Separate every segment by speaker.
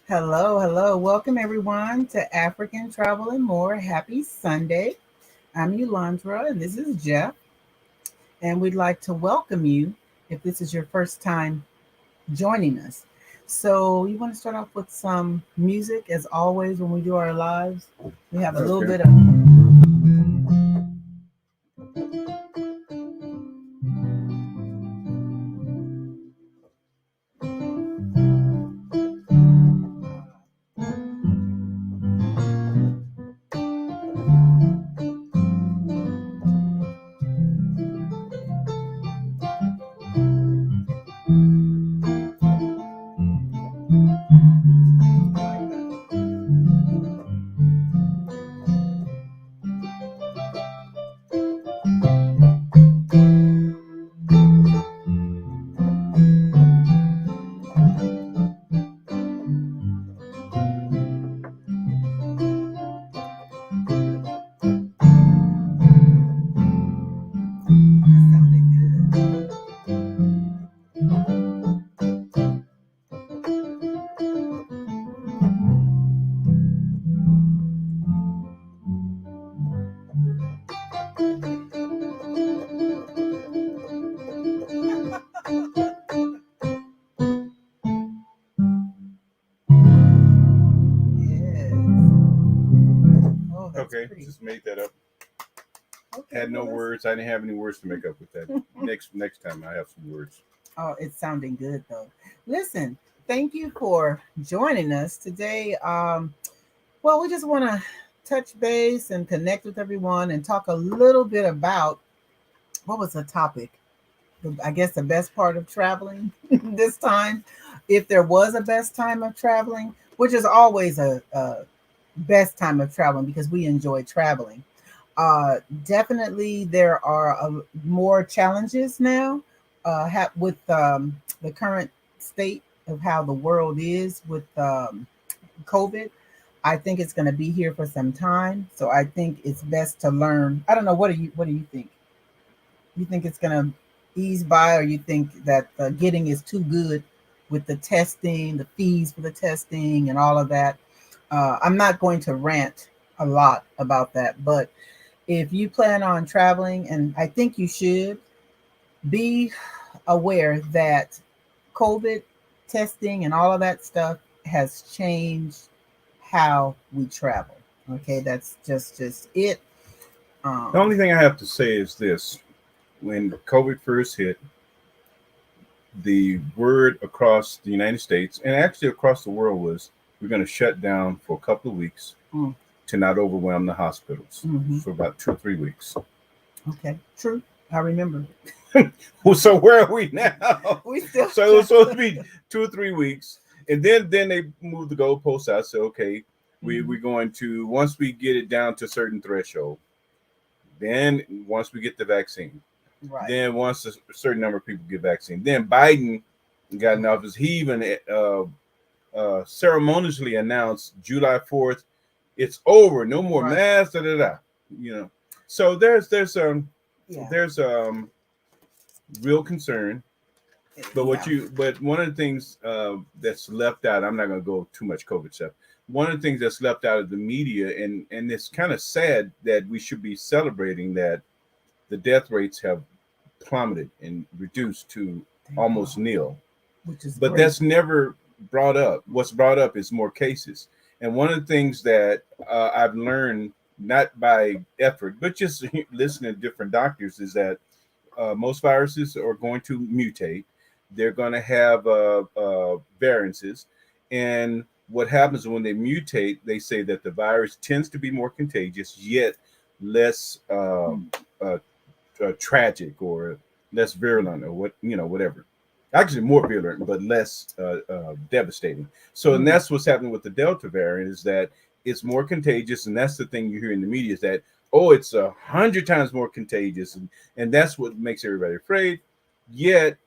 Speaker 1: Hello, hello. Welcome everyone to African Travel and More. Happy Sunday. I'm Yulandra and this is Jeff. And we'd like to welcome you if this is your first time joining us. So, you want to start off with some music as always when we do our lives? We have a little
Speaker 2: Okay.
Speaker 1: bit of. Sounding good. Yes. Oh, that's
Speaker 2: Okay.
Speaker 1: pretty.
Speaker 2: Just made that up.
Speaker 1: Okay,
Speaker 2: Had no
Speaker 1: well, let's.
Speaker 2: words. I didn't have any words to make up with that. Next time I have some words.
Speaker 1: Oh, it's sounding good though. Listen, thank you for joining us today. Well, we just want to touch base and connect with everyone and talk a little bit about what was the topic? I guess the best part of traveling this time, if there was a best time of traveling, which is always a best time of traveling because we enjoy traveling. Definitely, there are more challenges now with the current state of how the world is with COVID. I think it's going to be here for some time, so I think it's best to learn. I don't know. What do you think? You think it's going to ease by, or you think that the getting is too good with the testing, the fees for the testing, and all of that? I'm not going to rant a lot about that, but if you plan on traveling, and I think you should, be aware that COVID testing and all of that stuff has changed how we travel. Okay, that's just it.
Speaker 2: The
Speaker 1: Um,
Speaker 2: only thing I have to say is this: when COVID first hit, the word across the United States and actually across the world was we're going to shut down for a couple of weeks
Speaker 1: mm,
Speaker 2: to not overwhelm the hospitals
Speaker 1: hmm.
Speaker 2: for about 2 or 3 weeks.
Speaker 1: Okay, true. I remember.
Speaker 2: Well, so where are we now?
Speaker 1: We still
Speaker 2: So it was
Speaker 1: shut.
Speaker 2: supposed to be 2 or 3 weeks, and then they moved the goalposts out. So okay,
Speaker 1: Hmm.
Speaker 2: we're going to once we get it down to a certain threshold, then once we get the vaccine,
Speaker 1: Right.
Speaker 2: then once a certain number of people get vaccine, then Biden got in office. He even ceremoniously announced July 4th, it's over, no more
Speaker 1: Right.
Speaker 2: masks, da da da. You know, so
Speaker 1: Yeah.
Speaker 2: there's real concern.
Speaker 1: Yeah.
Speaker 2: But one of the things that's left out, I'm not going to go too much COVID stuff. One of the things that's left out of the media, and it's kind of sad that we should be celebrating that the death rates have plummeted and reduced to
Speaker 1: They
Speaker 2: almost
Speaker 1: are,
Speaker 2: nil.
Speaker 1: which is
Speaker 2: But
Speaker 1: great.
Speaker 2: that's never brought up. What's brought up is more cases. And one of the things that I've learned, not by effort, but just listening to different doctors, is that most viruses are going to mutate. They're going to have variances. And what happens when they mutate, they say that the virus tends to be more contagious, yet less uh, tragic or less virulent or whatever. Actually, more virulent, but less devastating. So, and
Speaker 1: Mm,
Speaker 2: that's what's happening with the Delta variant is that it's more contagious, and that's the thing you hear in the media is that it's 100 times more contagious, and that's what makes everybody afraid. Yet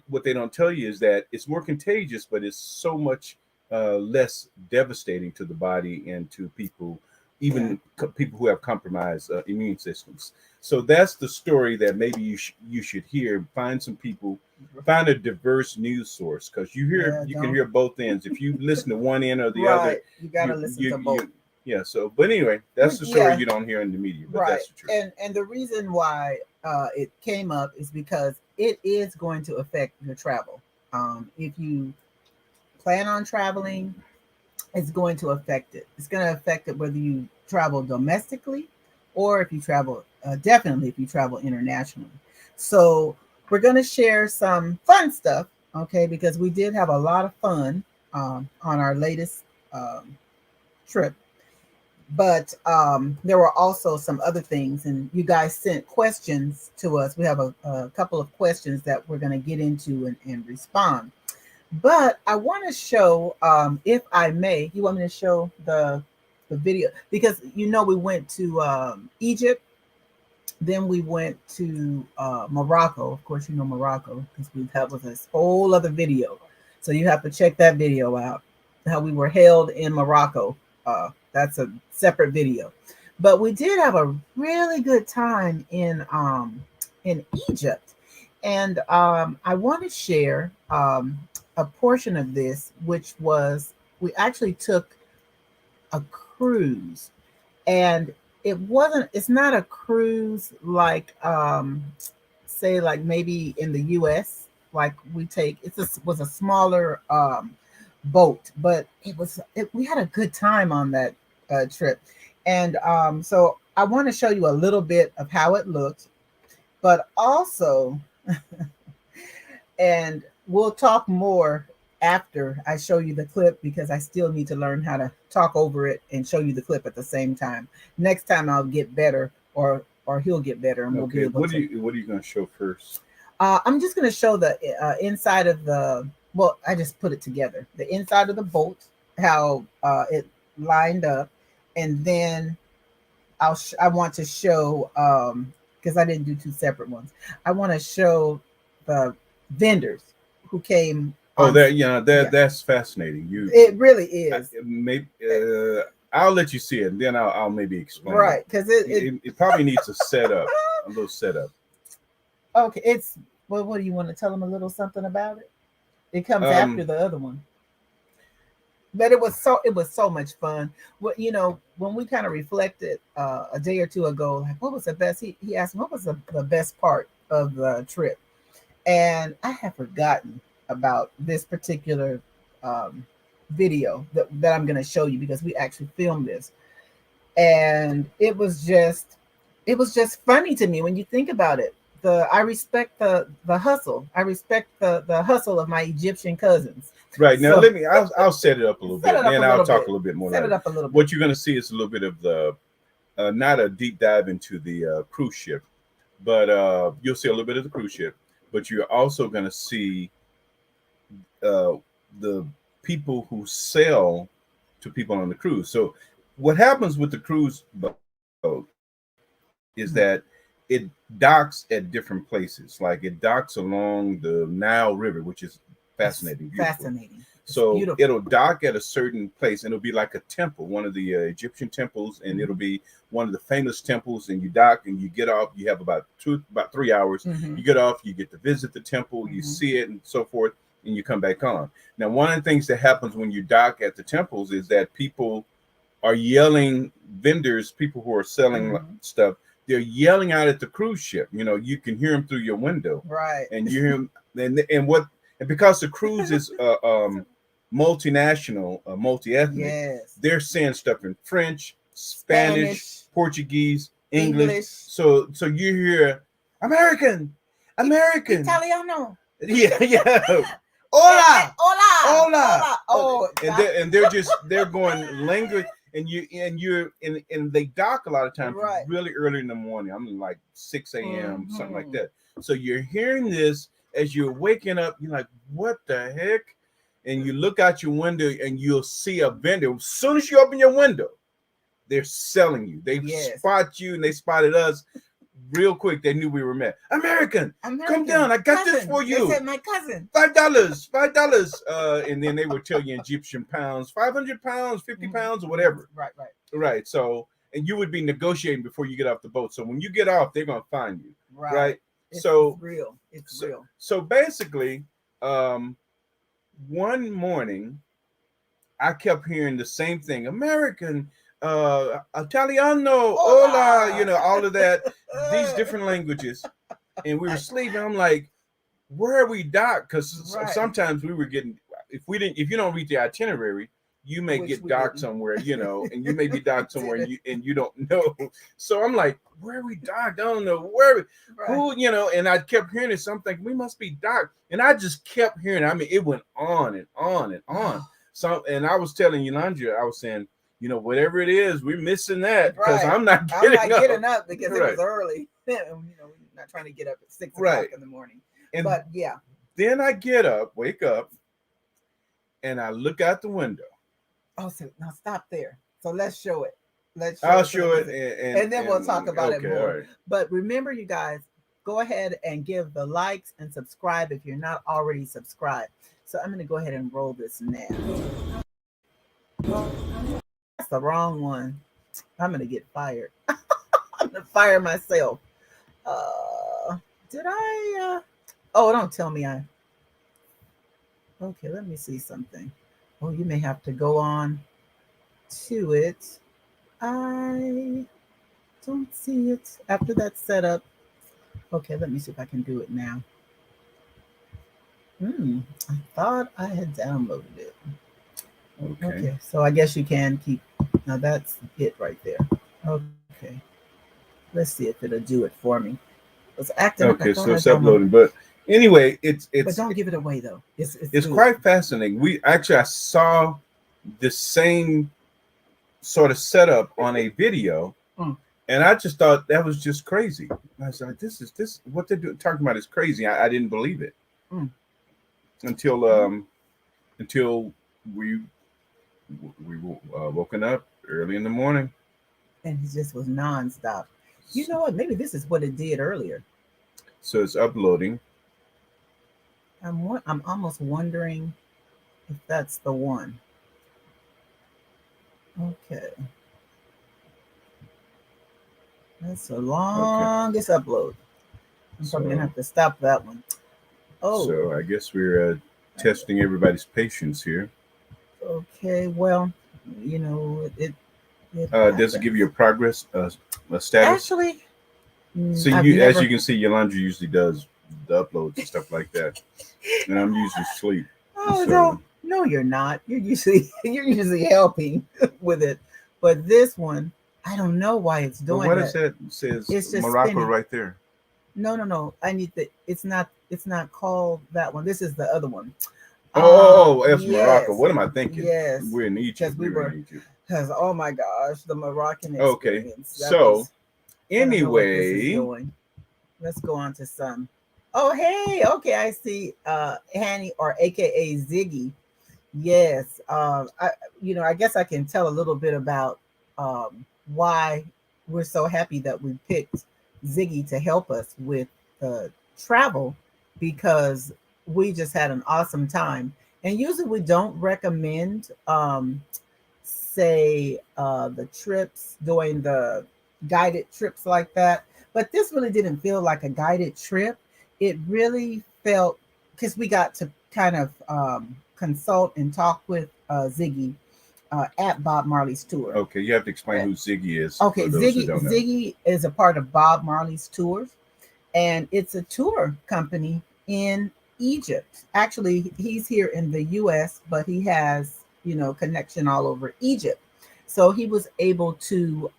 Speaker 2: what they don't tell you is that it's more contagious, but it's so much less devastating to the body and to people,
Speaker 1: yeah.
Speaker 2: even people who have compromised immune systems. So that's the story that maybe you should hear. Find some people find a diverse news source, because
Speaker 1: Yeah,
Speaker 2: you can
Speaker 1: don't.
Speaker 2: hear both ends. If you listen to one end or the other,
Speaker 1: Right. You got to listen to both.
Speaker 2: yeah. So, but anyway, that's the story
Speaker 1: Yeah,
Speaker 2: you don't hear in the media, but
Speaker 1: right.
Speaker 2: that's the truth.
Speaker 1: And the reason why it came up is because it is going to affect your travel. If you plan on traveling, it's going to affect it. It's going to affect it whether you travel domestically or if you travel, definitely if you travel internationally. So we're going to share some fun stuff, okay? Because we did have a lot of fun on our latest trip. But there were also some other things, and you guys sent questions to us. We have a couple of questions that we're going to get into and respond. But I want to show, if I may, you want me to show the video because we went to Egypt, then we went to Morocco. Of course, Morocco because that was this whole other video. So you have to check that video out. How we were held in Morocco. That's a separate video. But we did have a really good time in Egypt, and I want to share a portion of this, which was we actually took a cruise, and it's not a cruise like say like maybe in the US, like we take was a smaller boat, but we had a good time on that trip. And so I want to show you a little bit of how it looked, but also and we'll talk more after I show you the clip because I still need to learn how to talk over it and show you the clip at the same time. Next time I'll get better, or he'll get better, and we'll be
Speaker 2: Okay,
Speaker 1: able to.
Speaker 2: what are you going to show first?
Speaker 1: I'm just going to show the inside of the. Well, I just put it together. The inside of the boat, how it lined up, and then I want to show because I didn't do two separate ones. I want to show the vendors who came
Speaker 2: Oh,
Speaker 1: on. Yeah,
Speaker 2: that's fascinating.
Speaker 1: it really is.
Speaker 2: Maybe I'll let you see it, and then I'll maybe explain it.
Speaker 1: Right, because
Speaker 2: It probably needs a setup, a little setup.
Speaker 1: okay. It's well. What do you want to tell them a little something about it? It comes after the other one. But it was so much fun. Well, when we kind of reflected a day or two ago, like what was the best? He asked me what was the best part of the trip, and I have forgotten about this particular um, video that I'm going to show you because we actually filmed this, and it was just funny to me when you think about it. I respect the hustle. I respect the hustle of my Egyptian cousins.
Speaker 2: Right now,
Speaker 1: So
Speaker 2: I'll set it up a little
Speaker 1: set
Speaker 2: bit,
Speaker 1: it up
Speaker 2: then
Speaker 1: a
Speaker 2: I'll
Speaker 1: little
Speaker 2: talk
Speaker 1: bit.
Speaker 2: a little bit more
Speaker 1: Set
Speaker 2: about
Speaker 1: it
Speaker 2: it.
Speaker 1: up a little bit.
Speaker 2: What you're going to see is a little bit of the not a deep dive into the cruise ship, but you'll see a little bit of the cruise ship. But you're also going to see uh, the people who sell to people on the cruise. So what happens with the cruise boat is that it docks at different places. Like it docks along the Nile River, which is fascinating,
Speaker 1: It's
Speaker 2: beautiful.
Speaker 1: fascinating. It's
Speaker 2: So
Speaker 1: beautiful.
Speaker 2: it'll dock at a certain place, and it'll be like a temple, one of the Egyptian temples, and it'll be one of the famous temples. And you dock, and you get off. You have about 3 hours.
Speaker 1: Mm-hmm.
Speaker 2: You get off. You get to visit the temple. You
Speaker 1: Mm-hmm.
Speaker 2: see it, and so forth, and you come back on. Now, one of the things that happens when you dock at the temples is that people are yelling. Vendors, people who are selling
Speaker 1: Mm-hmm.
Speaker 2: stuff, they're yelling out at the cruise ship. You can hear them through your window,
Speaker 1: Right.
Speaker 2: and you hear them. And because the cruise is multinational, multi-ethnic,
Speaker 1: Yes.
Speaker 2: they're saying stuff in French, Spanish,
Speaker 1: Spanish,
Speaker 2: Portuguese, English.
Speaker 1: English,
Speaker 2: So you hear American, American.
Speaker 1: Italiano.
Speaker 2: Yeah, yeah.
Speaker 1: Hola,
Speaker 2: Hola,
Speaker 1: hola,
Speaker 2: hola.
Speaker 1: hola. Oh,
Speaker 2: And they're going language, and they dock a lot of times
Speaker 1: right.
Speaker 2: really early in the morning. I mean like 6 a.m. something like
Speaker 1: Mm-hmm.
Speaker 2: that. So you're hearing this as you're waking up. You're like, what the heck? And you look out your window and you'll see a vendor. As soon as you open your window, they're selling you. They
Speaker 1: Yes.
Speaker 2: spot you, and they spotted us real quick. They knew we were met. American, come down. I got
Speaker 1: cousin.
Speaker 2: this for
Speaker 1: They
Speaker 2: you.
Speaker 1: said my cousin.
Speaker 2: $5. And then they would tell you in Egyptian pounds, 500 pounds, 50 pounds, or whatever.
Speaker 1: Right, right.
Speaker 2: Right. So, and you would be negotiating before you get off the boat. So when you get off, they're going to find you.
Speaker 1: Right.
Speaker 2: Right. So
Speaker 1: it's real. It's
Speaker 2: so
Speaker 1: real.
Speaker 2: so basically, um, one morning I kept hearing the same thing: American, Italiano, hola,
Speaker 1: Hola.
Speaker 2: all of that, these different languages, and we were sleeping. I'm like, where are we docked? Because
Speaker 1: Right.
Speaker 2: sometimes we were getting, if you don't read the itinerary, you may
Speaker 1: Which
Speaker 2: get
Speaker 1: we
Speaker 2: docked
Speaker 1: didn't.
Speaker 2: somewhere, and you may be
Speaker 1: We
Speaker 2: docked somewhere,
Speaker 1: did it.
Speaker 2: and you don't know. So I'm like, where are we docked? I don't know where,
Speaker 1: Right.
Speaker 2: who, and I kept hearing it. So I'm thinking we must be docked, and I just kept hearing it. I mean, it went on and on and on. So, and I was telling Yolanda, I was saying, whatever it is, we're missing that because
Speaker 1: Right.
Speaker 2: I'm not
Speaker 1: I'm
Speaker 2: getting
Speaker 1: not
Speaker 2: up.
Speaker 1: getting up because it
Speaker 2: Right,
Speaker 1: was early. We're not trying to get up at 6 o'clock
Speaker 2: right.
Speaker 1: in the morning.
Speaker 2: And
Speaker 1: But yeah.
Speaker 2: then I get up, wake up, and I look out the window.
Speaker 1: Oh, so now stop there. So let's show it. Let's show
Speaker 2: I'll
Speaker 1: it so they
Speaker 2: show
Speaker 1: can
Speaker 2: it,
Speaker 1: see.
Speaker 2: and
Speaker 1: And then we'll talk about it
Speaker 2: okay, all
Speaker 1: more.
Speaker 2: right.
Speaker 1: But remember, you guys, go ahead and give the likes and subscribe if you're not already subscribed. So I'm going to go ahead and roll this now. Oh, that's the wrong one. I'm going to get fired. I'm going to fire myself. Uh, did I? Oh, don't tell me I. Okay, let me see something. Oh, you may have to go on to it. I don't see it after that setup. Okay, let me see if I can do it now. I thought I had downloaded it.
Speaker 2: Okay.
Speaker 1: Okay, so I guess you can keep. Now that's it right there. Okay, let's see if it'll do it for me. It was acting up. I
Speaker 2: Okay,
Speaker 1: thought
Speaker 2: so
Speaker 1: I
Speaker 2: it's
Speaker 1: downloaded,
Speaker 2: uploading, but anyway,
Speaker 1: but don't give it away though. It's
Speaker 2: it's
Speaker 1: good.
Speaker 2: quite fascinating. I saw the same sort of setup on a video,
Speaker 1: Mm,
Speaker 2: and I just thought that was just crazy. I was like, this what they're talking about is crazy. I didn't believe it
Speaker 1: mm,
Speaker 2: until
Speaker 1: mm.
Speaker 2: until we we woken up early in the morning.
Speaker 1: And it just was nonstop. You know what? Maybe this is what it did earlier.
Speaker 2: So it's uploading.
Speaker 1: I'm almost wondering if that's the one. Okay, that's the
Speaker 2: Okay,
Speaker 1: longest upload. I'm probably gonna
Speaker 2: so
Speaker 1: have to stop that one. Oh,
Speaker 2: I guess we're testing everybody's patience here.
Speaker 1: okay. Well, it
Speaker 2: Does it give you
Speaker 1: happens.
Speaker 2: a status?
Speaker 1: Actually,
Speaker 2: So
Speaker 1: I've
Speaker 2: as you
Speaker 1: never.
Speaker 2: can see, Yolanda usually does the uploads and stuff like that, and I'm usually asleep.
Speaker 1: Oh
Speaker 2: So,
Speaker 1: no, you're not. You're usually you're usually helping with it, but this one, I don't know why it's
Speaker 2: but
Speaker 1: doing
Speaker 2: what is
Speaker 1: that.
Speaker 2: that? It says
Speaker 1: It's just
Speaker 2: Morocco
Speaker 1: spinning.
Speaker 2: right there.
Speaker 1: No. I need the. It's not. It's not called that one. This is the other one.
Speaker 2: It's Morocco.
Speaker 1: Yes,
Speaker 2: What am I thinking?
Speaker 1: yes,
Speaker 2: We're in Egypt.
Speaker 1: because we
Speaker 2: We were
Speaker 1: were.
Speaker 2: in Egypt.
Speaker 1: Because oh my gosh, the Moroccan
Speaker 2: Okay.
Speaker 1: experience. That
Speaker 2: So
Speaker 1: was. I don't know what this is
Speaker 2: anyway,
Speaker 1: doing. Let's go on to some. Oh hey, okay, I see. Hanny or AKA Ziggy. Yes. I guess I can tell a little bit about why we're so happy that we picked Ziggy to help us with the travel because we just had an awesome time. And usually we don't recommend, say, the trips, doing the guided trips like that. But this really didn't feel like a guided trip. It really felt because we got to kind of consult and talk with Ziggy at Bob Marley's tour.
Speaker 2: okay, you have to explain
Speaker 1: Uh,
Speaker 2: who Ziggy is
Speaker 1: Okay,
Speaker 2: for those who
Speaker 1: Ziggy
Speaker 2: don't know.
Speaker 1: Ziggy is a part of Bob Marley's tours, and it's a tour company in Egypt. Actually, he's here in the U.S., but he has connection all over Egypt. So he was able to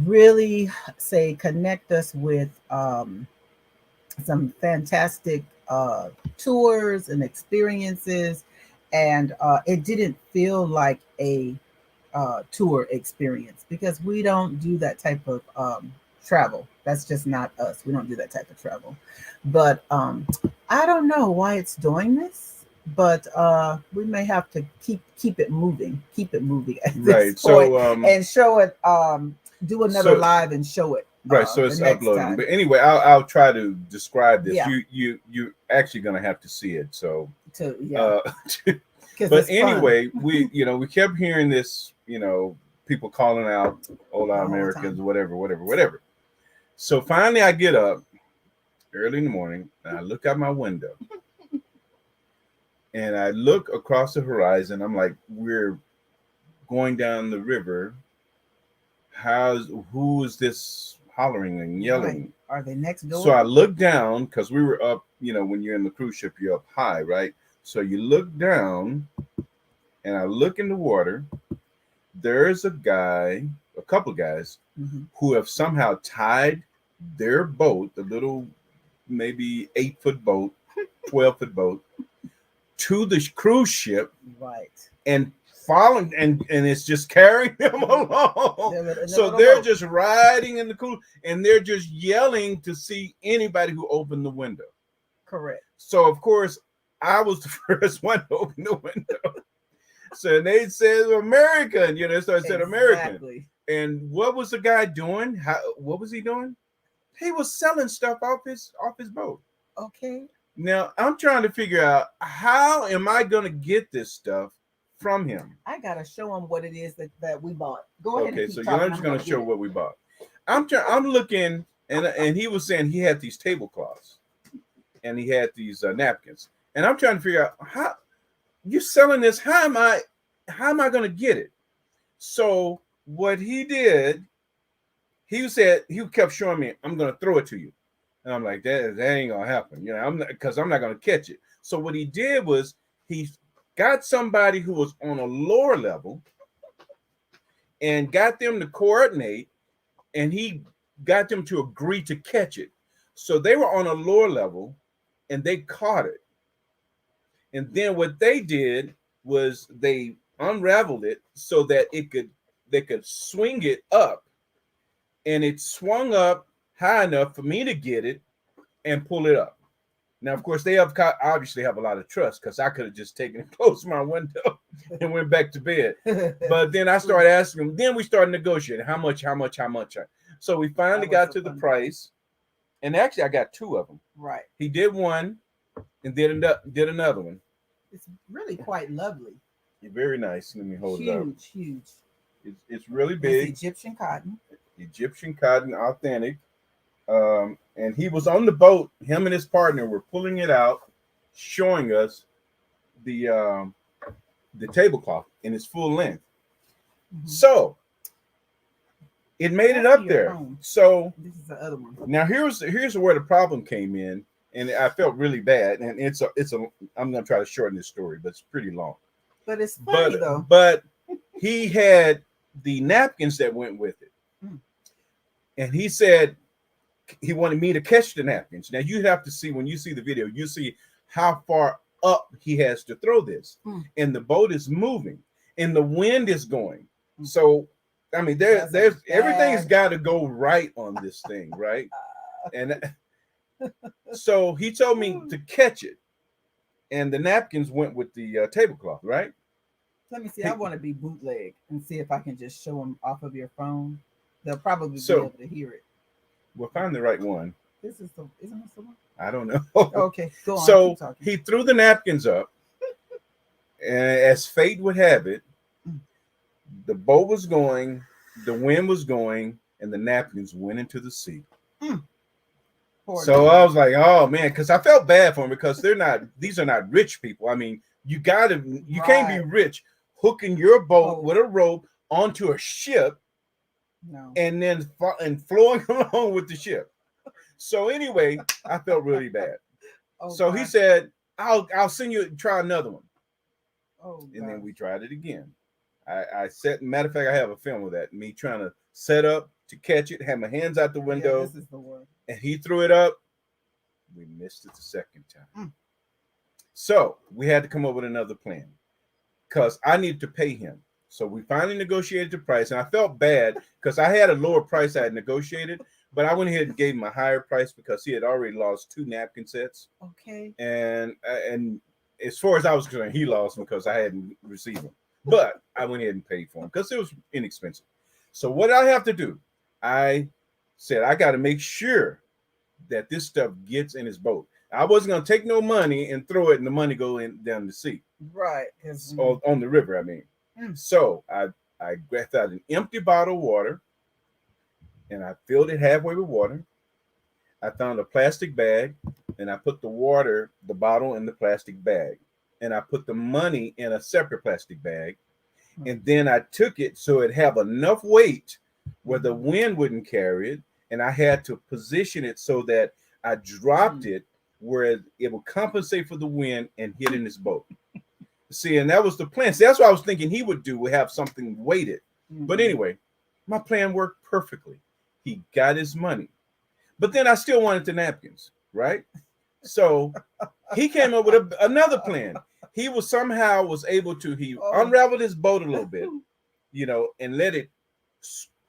Speaker 1: really say connect us with some fantastic tours and experiences, and it didn't feel like a tour experience because we don't do that type of travel. That's just not us. We don't do that type of travel. But I don't know why it's doing this, but we may have to keep it moving at this
Speaker 2: Right.
Speaker 1: point,
Speaker 2: So
Speaker 1: and show it. Do another
Speaker 2: so
Speaker 1: live and show it
Speaker 2: right. So
Speaker 1: the
Speaker 2: it's
Speaker 1: next
Speaker 2: uploading.
Speaker 1: time.
Speaker 2: But anyway, I'll try to describe this.
Speaker 1: Yeah,
Speaker 2: You actually gonna have to see it. So
Speaker 1: yeah,
Speaker 2: uh,
Speaker 1: because
Speaker 2: but
Speaker 1: it's fun
Speaker 2: anyway, we kept hearing this. People calling out "Hola
Speaker 1: the whole
Speaker 2: Americans,"
Speaker 1: time.
Speaker 2: whatever. So finally, I get up early in the morning, and I look out my window, and I look across the horizon. I'm like, we're going down the river. Who is this hollering and
Speaker 1: Right.
Speaker 2: yelling?
Speaker 1: Are they next
Speaker 2: So
Speaker 1: door?
Speaker 2: I looked down because we were up. When you're in the cruise ship, you're up high, right? So you look down, and I look in the water. There's a couple guys,
Speaker 1: Hmm.
Speaker 2: who have somehow tied their boat, the little maybe 8-foot boat, 12-foot boat, to the cruise ship
Speaker 1: Right.
Speaker 2: and following, and it's just carrying them along.
Speaker 1: In the
Speaker 2: So
Speaker 1: little
Speaker 2: they're
Speaker 1: boat.
Speaker 2: just riding in the cruise, and they're just yelling to see anybody who opened the window.
Speaker 1: Correct.
Speaker 2: So of course I was the first one to open the window. So they said American, so I said American.
Speaker 1: Exactly.
Speaker 2: And what was the guy doing? What was he doing? He was selling stuff off his boat.
Speaker 1: Okay.
Speaker 2: Now I'm trying to figure out, how am I going to get this stuff from him?
Speaker 1: I gotta show them what it is that we bought. Go ahead and
Speaker 2: Okay,
Speaker 1: keep
Speaker 2: so
Speaker 1: talking.
Speaker 2: I'm just
Speaker 1: I'm
Speaker 2: going
Speaker 1: gonna
Speaker 2: to
Speaker 1: get
Speaker 2: show
Speaker 1: it.
Speaker 2: what we bought. I'm looking, and he was saying he had these tablecloths, and he had these napkins, and I'm trying to figure out, how you selling this? How am I going to get it? So what he did, he kept showing me, I'm going to throw it to you. And I'm like, that ain't gonna happen, because I'm not gonna catch it. So what he did was, he got somebody who was on a lower level and got them to coordinate, and he got them to agree to catch it. So they were on a lower level, and they caught it. And then what they did was they unraveled it so that they could swing it up, and it swung up high enough for me to get it and pull it up. Now, of course, they obviously have a lot of trust, because I could have just taken and closed my window and went back to bed. But then I started asking them. Then we started negotiating, how much, how much, how much. So we finally
Speaker 1: That was
Speaker 2: got
Speaker 1: the
Speaker 2: to the
Speaker 1: fun part.
Speaker 2: price, and actually I got two of them.
Speaker 1: Right.
Speaker 2: He did one, and did another one.
Speaker 1: It's really quite lovely.
Speaker 2: Very nice. Let me hold it up.
Speaker 1: Huge, huge.
Speaker 2: It's really
Speaker 1: It's
Speaker 2: big.
Speaker 1: Egyptian cotton.
Speaker 2: Egyptian cotton, authentic. And he was on the boat. Him and his partner were pulling it out, showing us the tablecloth in its full length.
Speaker 1: Mhm.
Speaker 2: So it made it
Speaker 1: Back to
Speaker 2: up
Speaker 1: your
Speaker 2: there.
Speaker 1: phone.
Speaker 2: So
Speaker 1: This is the other one.
Speaker 2: now here's where the problem came in, and I felt really bad. And I'm gonna try to shorten this story, but it's pretty long.
Speaker 1: But it's funny though.
Speaker 2: But he had the napkins that went with it,
Speaker 1: Mm.
Speaker 2: and he said he wanted me to catch the napkins. Now you have to see, when you see the video, you see how far up he has to throw this,
Speaker 1: Mm.
Speaker 2: and the boat is moving, and the wind is going.
Speaker 1: Mm.
Speaker 2: So I mean,
Speaker 1: That's
Speaker 2: there's
Speaker 1: a
Speaker 2: everything's
Speaker 1: bad-
Speaker 2: got to go right on this thing, right? And so he told me to catch it, and the napkins went with the tablecloth, right?
Speaker 1: Let me see.
Speaker 2: He-
Speaker 1: I want to be bootleg and see if I can just show them off of your phone. They'll probably be
Speaker 2: So
Speaker 1: able to hear it.
Speaker 2: we'll find the right one.
Speaker 1: Isn't this the one?
Speaker 2: I don't know.
Speaker 1: Okay, go on.
Speaker 2: So
Speaker 1: Keep talking.
Speaker 2: he threw the napkins up, and as fate would have it,
Speaker 1: Mm.
Speaker 2: the boat was going, the wind was going, and the napkins went into the sea.
Speaker 1: Poor
Speaker 2: So
Speaker 1: guy.
Speaker 2: I was like, oh man, because I felt bad for him, because these are not rich people. I mean, you can't be
Speaker 1: Right.
Speaker 2: rich hooking your boat
Speaker 1: Oh.
Speaker 2: with a rope onto a ship
Speaker 1: No.
Speaker 2: and then flowing along with the ship. So anyway, I felt really bad.
Speaker 1: Oh,
Speaker 2: So he
Speaker 1: God.
Speaker 2: said, I'll send you, try another one.
Speaker 1: Oh,
Speaker 2: And then
Speaker 1: God.
Speaker 2: we tried it again. I set, matter of fact, I have a film of that, me trying to set up to catch it, had my hands out the
Speaker 1: Yeah,
Speaker 2: window,
Speaker 1: this is the one.
Speaker 2: and he threw it up. We missed it the second time.
Speaker 1: Mm.
Speaker 2: So we had to come up with another plan, because I needed to pay him. So we finally negotiated the price, and I felt bad because I had a lower price I had negotiated, but I went ahead and gave him a higher price because he had already lost 2 napkin sets.
Speaker 1: Okay.
Speaker 2: And as far as I was concerned, he lost them because I hadn't received them. But I went ahead and paid for them because it was inexpensive. So what I have to do, I said, I got to make sure that this stuff gets in his boat. I wasn't going to take no money and throw it and the money go down the sea.
Speaker 1: Right.
Speaker 2: On the river, I mean.
Speaker 1: Mm.
Speaker 2: So I grabbed out an empty bottle of water, and I filled it halfway with water. I found a plastic bag, and I put the water, the bottle, in the plastic bag, and I put the money in a separate plastic bag, and then I took it so it have enough weight where the wind wouldn't carry it, and I had to position it so that I dropped it where it would compensate for the wind and hit in his boat. See, and that was the plan. See, that's what I was thinking he would do, would have something weighted. But anyway, my plan worked perfectly. He got his money. But then I still wanted the napkins, right? So he came up with another plan. He was able to, unraveled his boat a little bit, and let it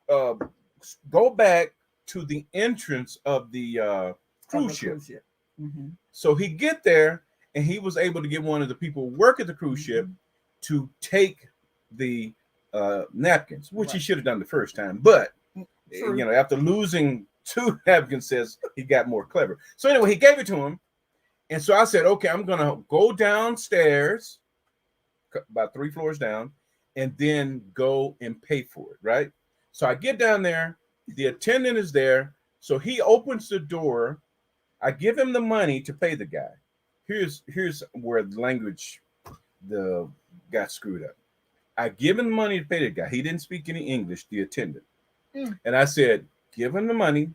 Speaker 2: go back to the entrance of the cruise ship.
Speaker 1: Mm-hmm.
Speaker 2: So he get there, and he was able to get one of the people who work at the cruise ship to take the napkins, which he should have done the first time. But, after losing 2 napkins, says he got more clever. So anyway, he gave it to him. And so I said, okay, I'm going to go downstairs, about 3 floors down, and then go and pay for it, right? So I get down there. The attendant is there. So he opens the door. I give him the money to pay the guy. Here's where the language got screwed up. I give him the money to pay the guy. He didn't speak any English, the attendant. And I said, give him the money.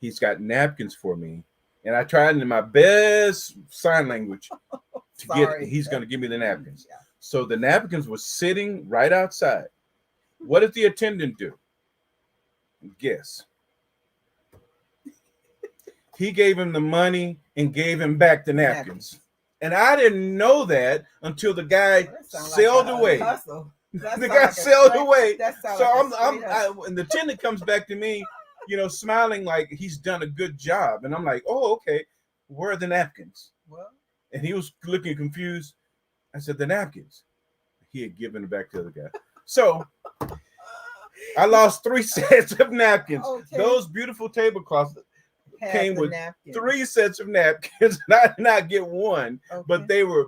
Speaker 2: He's got napkins for me. And I tried in my best sign language he's going to give me the napkins.
Speaker 1: Yeah.
Speaker 2: So the napkins were sitting right outside. What did the attendant do? Guess. He gave him the money and gave him back the napkins. And I didn't know that until the guy sailed away. The guy sailed away. So and the attendant comes back to me, smiling like he's done a good job. And I'm like, oh, okay. Where are the napkins?
Speaker 1: Well,
Speaker 2: and he was looking confused. I said, the napkins. He had given it back to the guy. So I lost 3 sets of napkins. Okay. Those beautiful tablecloths came with napkins. 3 sets of napkins. And I did not get one, but they're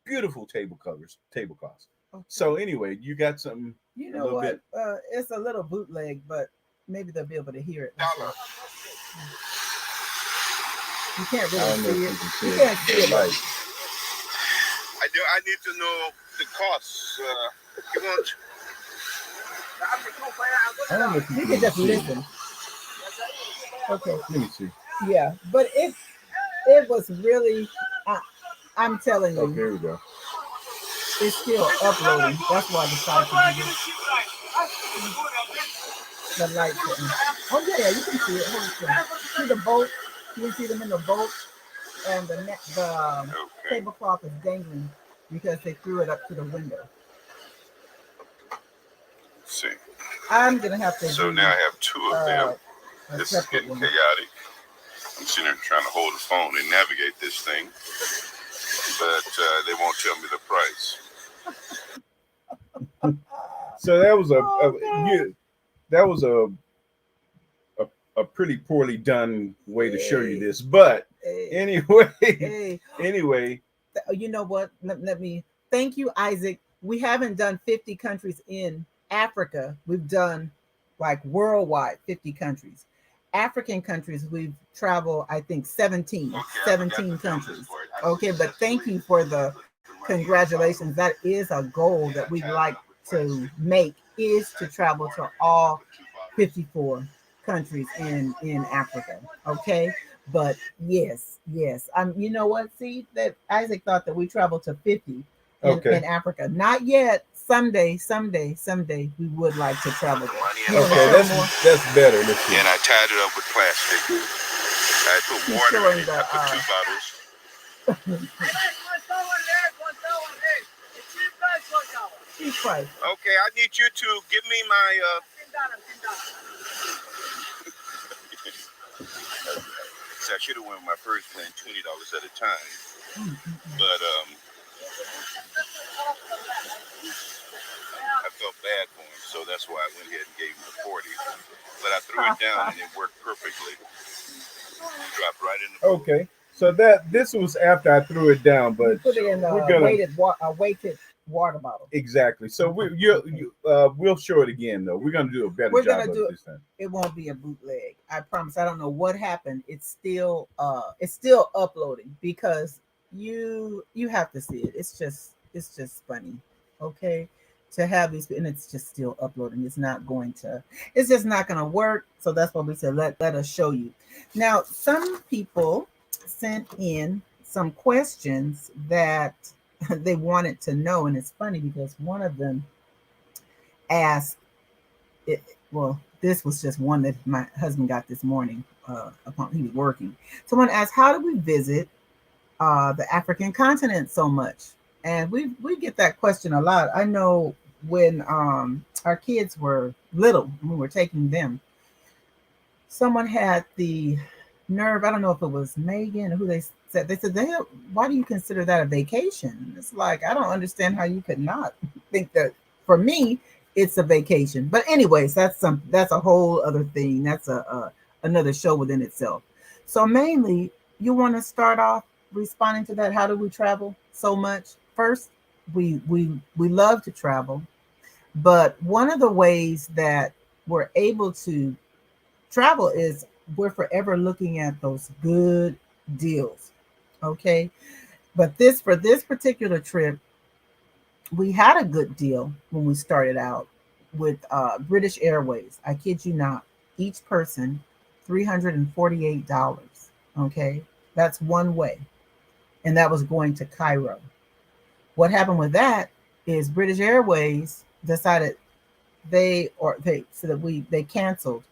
Speaker 2: beautiful tablecloths. Okay. So anyway, you got something.
Speaker 1: You know what? It's a little bootleg, but maybe they'll be able to hear it. You can't really see it. You can't see it.
Speaker 3: I need to know the costs. You want?
Speaker 1: You can just listen. Okay.
Speaker 2: Let me see.
Speaker 1: Yeah, but it was really. I'm telling you.
Speaker 2: Oh, here we go.
Speaker 1: It's still uploading. That's why I decided to do this. The lights. Oh yeah, you can see it. See the boat. You can see them in the boat, and the tablecloth is dangling because they threw it up to the window.
Speaker 3: Let's see.
Speaker 1: I'm gonna have to.
Speaker 3: So now I have 2 of them. This is getting chaotic. I'm sitting there trying to hold the phone and navigate this thing, but they won't tell me the price.
Speaker 2: So that was a pretty poorly done way to show you this, but anyway,
Speaker 1: you know what? Let me thank you, Isaac. We haven't done 50 countries in Africa. We've done like worldwide 50 countries. African countries, we've traveled, I think 17 countries. Okay, but thank you for the congratulations. That is a goal that we'd like to make, is to travel to all 54 countries in Africa. Okay, but yes, you know what? See, that Isaac thought that we traveled to 50 in Africa. Not yet. Someday, we would like to travel there.
Speaker 2: Okay, that's better.
Speaker 3: And I tied it up with plastic. I put water in it. I put 2 bottles.
Speaker 1: Cheap price.
Speaker 3: Okay, I need you to give me my. I should have went with my first plan, $20 at a time, but I felt bad for him, so that's why I went ahead and gave him the 40. But I threw it down and it worked perfectly. It dropped right in the boat.
Speaker 2: Okay, so this was after I threw it down, but
Speaker 1: put it in a weighted water bottle.
Speaker 2: Exactly. So we'll show it again though. We're gonna do a better
Speaker 1: We're
Speaker 2: job
Speaker 1: gonna
Speaker 2: of
Speaker 1: do
Speaker 2: it
Speaker 1: it.
Speaker 2: this time.
Speaker 1: It won't be a bootleg. I promise. I don't know what happened. It's still uploading because you have to see it. It's just funny. Okay. To have these and it's just still uploading. It's just not gonna work. So that's why we said let us show you. Now some people sent in some questions that they wanted to know, and it's funny because one of them asked it, well, this was just one that my husband got this morning. Upon he was working, someone asked, "How do we visit the African continent so much?" And we get that question a lot. I know when our kids were little, when we were taking them, someone had the nerve. I don't know if it was Megan or who they said, why do you consider that a vacation? It's like I don't understand how you could not think that. For me, it's a vacation. But anyways, that's a whole other thing. That's a another show within itself. So mainly, you want to start off responding to that. How do we travel so much? First, we love to travel, but one of the ways that we're able to travel is we're forever looking at those good deals. Okay. But for this particular trip, we had a good deal when we started out with British Airways. I kid you not. Each person, $348. Okay. That's one way. And that was going to Cairo. What happened with that is British Airways decided they canceled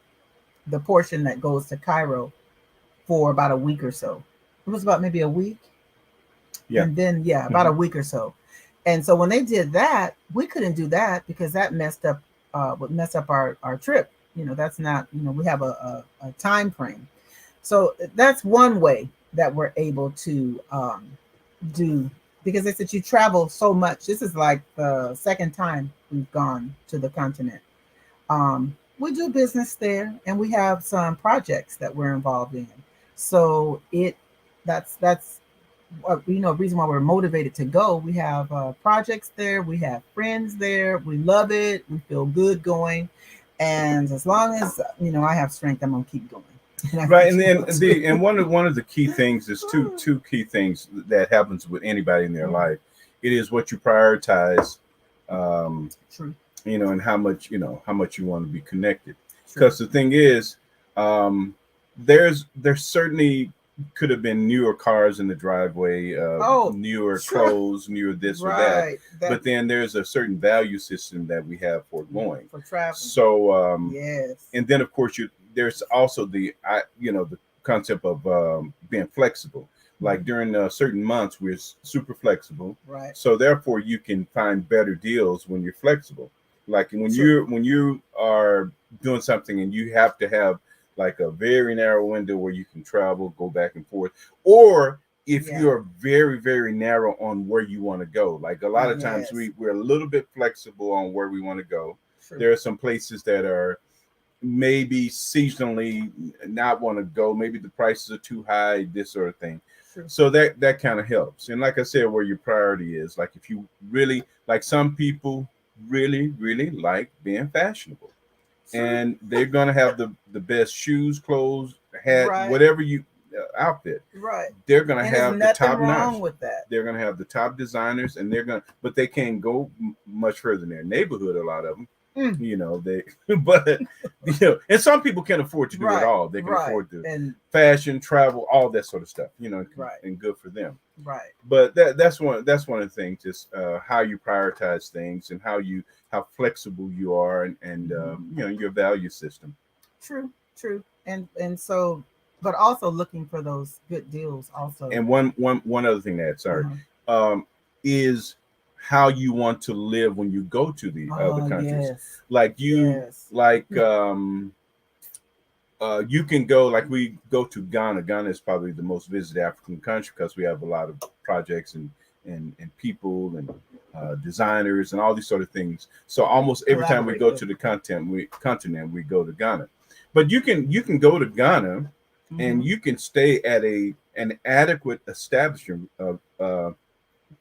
Speaker 1: the portion that goes to Cairo for about a week or so. It was about maybe a week.
Speaker 2: Yeah.
Speaker 1: And then, about a week or so. And so when they did that, we couldn't do that because that would mess up our trip. That's not, we have a time frame. So that's one way that we're able to do, because they said you travel so much. This is like the second time we've gone to the continent. We do business there, and we have some projects that we're involved in. So that's reason why we're motivated to go. We have projects there, we have friends there, we love it, we feel good going, and as long as I have strength, I'm gonna keep going.
Speaker 2: Right, and then one of the key things is two key things that happens with anybody in their life. It is what you prioritize.
Speaker 1: True.
Speaker 2: And how much you want to be connected. Because the thing is, there's certainly could have been newer cars in the driveway, newer clothes, newer this or that. But then there's a certain value system that we have for going
Speaker 1: for traveling.
Speaker 2: So
Speaker 1: yes,
Speaker 2: and then of course there's also the concept of being flexible. Like during certain months, we're super flexible.
Speaker 1: Right.
Speaker 2: So therefore, you can find better deals when you're flexible. Like when you are doing something and you have to have like a very narrow window where you can travel, go back and forth, or if you're very, very narrow on where you want to go. Like a lot of times we're a little bit flexible on where we want to go.
Speaker 1: True.
Speaker 2: There are some places that are maybe seasonally not want to go. Maybe the prices are too high, this sort of thing.
Speaker 1: True.
Speaker 2: So that kind of helps. And like I said, where your priority is, like if you really, like some people really, really like being fashionable. True. And they're going to have the best shoes, clothes, hat, whatever you outfit.
Speaker 1: Right.
Speaker 2: They're going to have the top
Speaker 1: wrong with that.
Speaker 2: They're going to have the top designers, and but they can't go much further in their neighborhood. A lot of them. But and some people can afford to do it all. They can afford to and fashion, travel, all that sort of stuff. And good for them.
Speaker 1: Right.
Speaker 2: But that's one of the things, just how you prioritize things and how flexible you are, and your value system.
Speaker 1: True. And so, but also looking for those good deals also.
Speaker 2: And one other thing is how you want to live when you go to the other countries.
Speaker 1: Yes.
Speaker 2: Like you can go, like we go to Ghana. Ghana is probably the most visited African country because we have a lot of projects and people and designers and all these sort of things. So almost every time we go to the continent, we go to Ghana. But you can go to Ghana and you can stay at an adequate establishment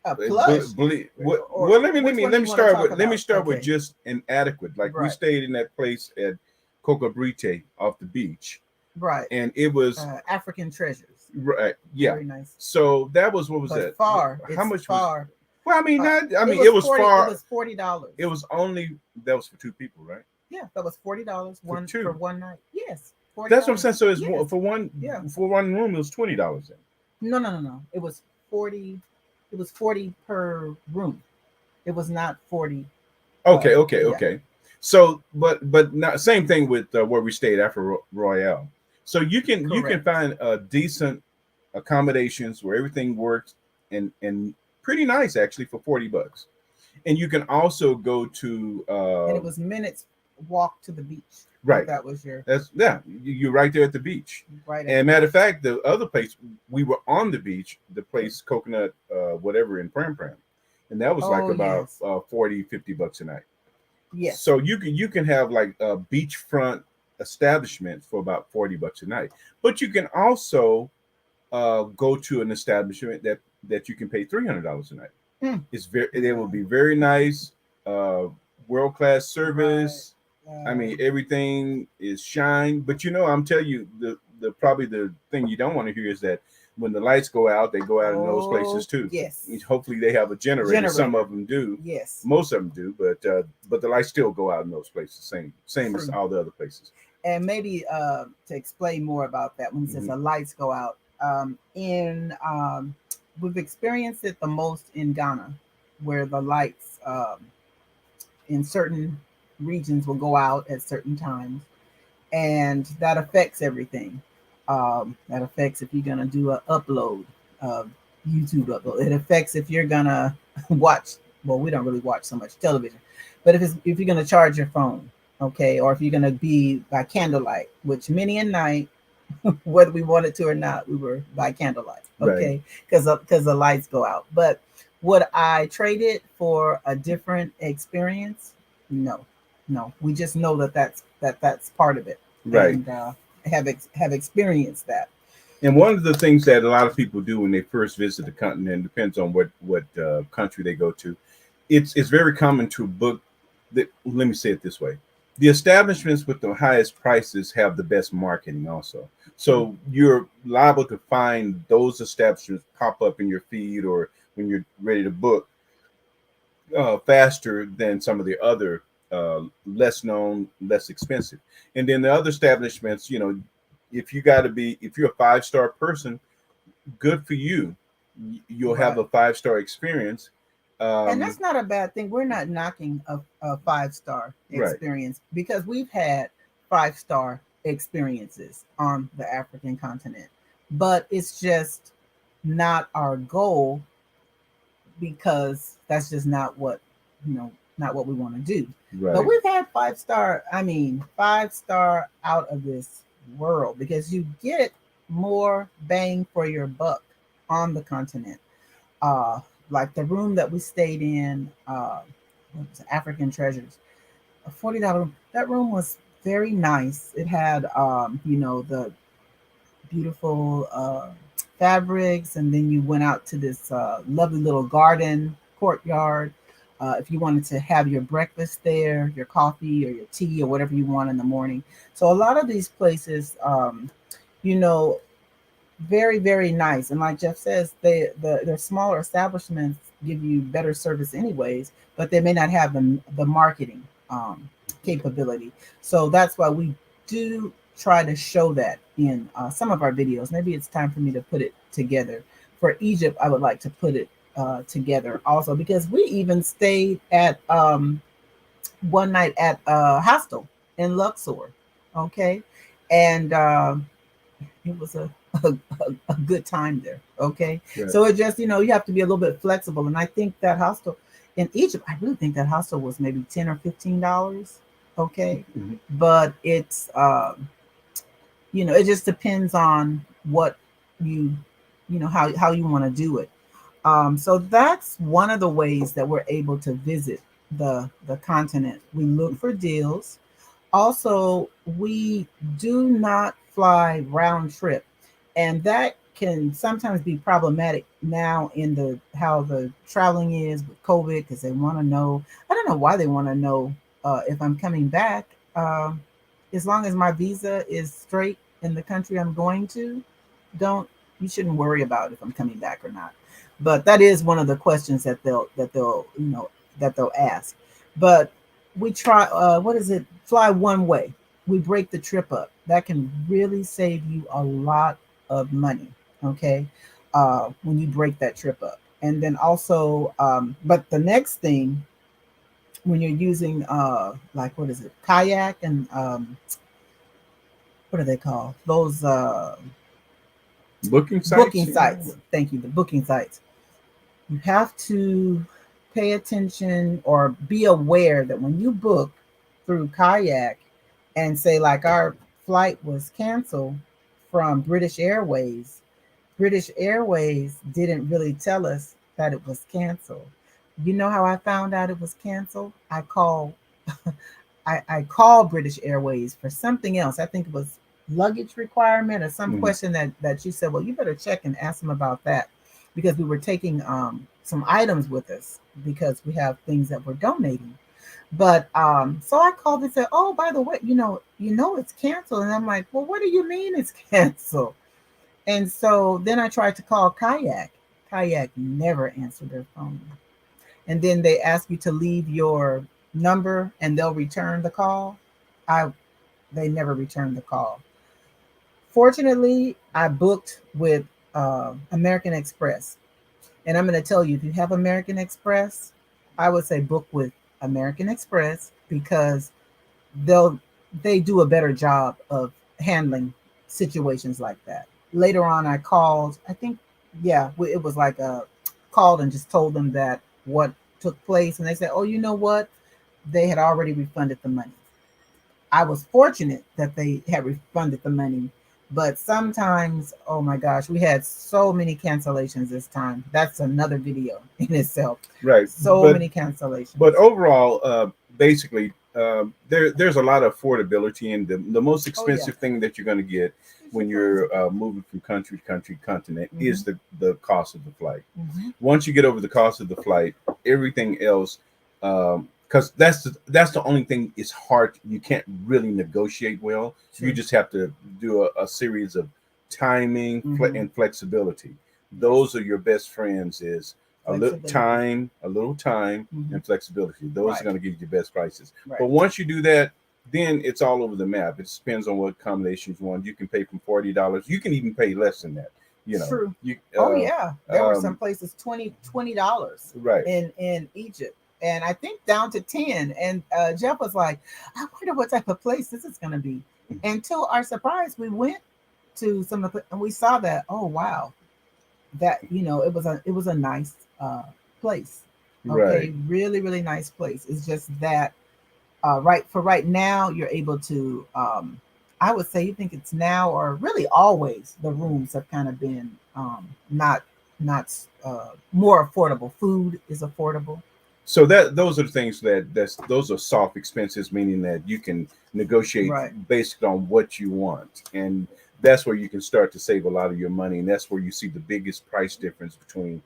Speaker 1: Plush. Or
Speaker 2: well, let
Speaker 1: which one
Speaker 2: me
Speaker 1: you want to
Speaker 2: start
Speaker 1: talk about?
Speaker 2: with
Speaker 1: Okay.
Speaker 2: just inadequate. Like we
Speaker 1: Right.
Speaker 2: stayed in that place at Coca Brite off the beach,
Speaker 1: Right.
Speaker 2: and it was
Speaker 1: African treasures.
Speaker 2: right. Yeah.
Speaker 1: Very nice.
Speaker 2: So that was what was
Speaker 1: But
Speaker 2: that?
Speaker 1: far.
Speaker 2: How
Speaker 1: It's
Speaker 2: much was?
Speaker 1: far.
Speaker 2: Well, I mean, not. I mean,
Speaker 1: was
Speaker 2: it was
Speaker 1: 40.
Speaker 2: far.
Speaker 1: It was $40.
Speaker 2: It was only that was for two people, right?
Speaker 1: Yeah, that was $40
Speaker 2: For
Speaker 1: one
Speaker 2: two.
Speaker 1: for one night. Yes,
Speaker 2: That's what I'm
Speaker 1: $40.
Speaker 2: saying. So it's
Speaker 1: Yes.
Speaker 2: for one
Speaker 1: Yeah.
Speaker 2: for one room. It was $20.
Speaker 1: No. It was 40. It was 40 per room. It was not 40.
Speaker 2: Okay,
Speaker 1: Yeah.
Speaker 2: okay. So, but not same thing with where we stayed after Royale. So you can
Speaker 1: Correct.
Speaker 2: find decent accommodations where everything works and pretty nice actually for $40. And you can also go to
Speaker 1: And it was minutes walk to the beach.
Speaker 2: right.
Speaker 1: That was your
Speaker 2: That's yeah. You're right there at the beach.
Speaker 1: right.
Speaker 2: And matter of fact, the other place we were on the beach, the place Coconut, whatever in Pram Pram, and that was like
Speaker 1: Oh
Speaker 2: about
Speaker 1: yes.
Speaker 2: 40, $50 a night.
Speaker 1: Yes.
Speaker 2: So you can have like a beachfront establishment for about $40 a night, but you can also go to an establishment that you can pay $300 a night. It's very it will be very nice, uh, world class service. I mean, everything is shine. But I'm telling you, the probably the thing you don't want to hear is that when the lights go out, they go out in those places too.
Speaker 1: Yes.
Speaker 2: Hopefully, they have a generator. Some of them do.
Speaker 1: Yes.
Speaker 2: Most of them do, but the lights still go out in those places. Same as
Speaker 1: True.
Speaker 2: all the other places.
Speaker 1: And maybe to explain more about that, when it says the lights go out, in we've experienced it the most in Ghana, where the lights in certain regions will go out at certain times, and that affects everything. That affects if you're gonna do an upload, YouTube upload. It affects if you're gonna watch. Well, we don't really watch so much television, but if you're gonna charge your phone, okay, or if you're gonna be by candlelight, which many a night, whether we wanted to or not, we were by candlelight, okay, because the lights go out. But would I trade it for a different experience? No. We just know that's part of it,
Speaker 2: Right.
Speaker 1: and have experienced that.
Speaker 2: And one of the things that a lot of people do when they first visit the continent, depends on what country they go to. It's very common to book. Let me say it this way: the establishments with the highest prices have the best marketing, also. So you're liable to find those establishments pop up in your feed or when you're ready to book faster than some of the other less known, less expensive. And then the other establishments, if you're a 5-star person, good for you. You'll have a 5-star experience.
Speaker 1: And that's not a bad thing. We're not knocking a 5-star experience, because we've had 5-star experiences on the African continent, but it's just not our goal, because that's just not what not what we want to do.
Speaker 2: Right.
Speaker 1: But we've had 5-star, 5-star out of this world, because you get more bang for your buck on the continent. Like the room that we stayed in, African Treasures, a $40 room. That room was very nice. It had, the beautiful fabrics, and then you went out to this lovely little garden courtyard. If you wanted to have your breakfast there, your coffee or your tea or whatever you want in the morning. So a lot of these places, very, very nice. And like Jeff says, their smaller establishments give you better service anyways, but they may not have the marketing capability. So that's why we do try to show that in some of our videos. Maybe it's time for me to put it together. For Egypt, I would like to put it together also, because we even stayed at one night at a hostel in Luxor, okay, and it was a good time there, okay.
Speaker 2: Right.
Speaker 1: So it just, you have to be a little bit flexible, and I think that hostel in Egypt, I really think that hostel was maybe $10 or $15, okay. But it's it just depends on what how you want to do it. So that's one of the ways that we're able to visit the continent. We look for deals. Also, we do not fly round trip, and that can sometimes be problematic now in the how the traveling is with COVID, because they want to know. I don't know why they want to know if I'm coming back. As long as my visa is straight in the country I'm going to, don't you shouldn't worry about if I'm coming back or not. But that is one of the questions that they'll that they'll ask. But we try. What is it? Fly one way. We break the trip up. That can really save you a lot of money. Okay, when you break that trip up, and then also, but the next thing when you're using like what is it, kayak and what are they called? Those
Speaker 2: Booking sites.
Speaker 1: booking sites. Thank you, the booking sites. You have to pay attention or be aware that when you book through kayak and say like our flight was canceled from British Airways didn't really tell us that it was canceled. You know how I found out it was canceled? I called British Airways for something else. I think it was luggage requirement or some question that you said, well, you better check and ask them about that, because we were taking some items with us because we have things that we're donating. But so I called and said, oh, by the way, it's canceled. And I'm like, well, what do you mean it's canceled? And so then I tried to call Kayak. Kayak never answered their phone. And then they ask you to leave your number and they'll return the call. They never returned the call. Fortunately, I booked with American Express. And I'm going to tell you, if you have American Express, I would say book with American Express, because they do a better job of handling situations like that. Later on, I called. I think, yeah, it was like a called and just told them that what took place, and they said, "Oh, you know what? They had already refunded the money." I was fortunate that they had refunded the money, but sometimes, oh my gosh, we had so many cancellations this time. That's another video in itself.
Speaker 2: Right.
Speaker 1: So many cancellations.
Speaker 2: But overall, basically, there's a lot of affordability, and the most expensive thing that you're going to get when you're moving from country to country, continent, is the cost of the flight. Once you get over the cost of the flight, everything else, because that's the only thing is hard. You can't really negotiate well. You just have to do a series of timing and flexibility. Those are your best friends. Is a little time, and flexibility. Those are going to give you the best prices. But once you do that, then it's all over the map. It depends on what accommodations you want. You can pay from $40. You can even pay less than that.
Speaker 1: True. There were some places $20 in Egypt, and I think down to 10. And Jeff was like, I wonder what type of place this is going to be. And to our surprise, we went to some of and we saw that, oh wow, that it was a nice place. Okay, really, really nice place. It's just that right now you're able to I would say, you think it's now or really always, the rooms have kind of been not more affordable. Food is affordable.
Speaker 2: So those are the things those are soft expenses, meaning that you can negotiate based on what you want, and that's where you can start to save a lot of your money, and that's where you see the biggest price difference between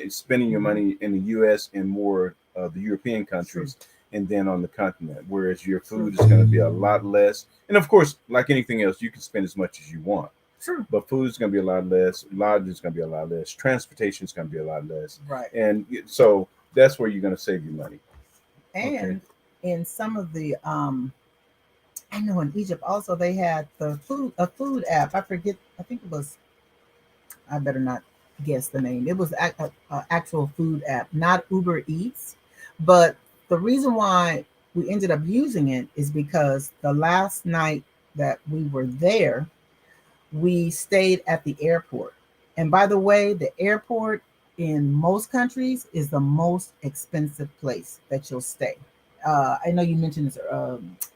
Speaker 2: spending your money in the U.S. and more the European countries. And then on the continent, whereas your food is going to be a lot less. And of course, like anything else, you can spend as much as you want.
Speaker 1: True.
Speaker 2: But food is going to be a lot less. Lodging is going to be a lot less. Transportation is going to be a lot less.
Speaker 1: Right.
Speaker 2: And so that's where you're going to save your money.
Speaker 1: And in some of the, I know in Egypt also they had a food app. I forget. I think it was. I better not guess the name. It was an actual food app, not Uber Eats, but the reason why we ended up using it is because the last night that we were there, we stayed at the airport. And by the way, the airport in most countries is the most expensive place that you'll stay. I know you mentioned this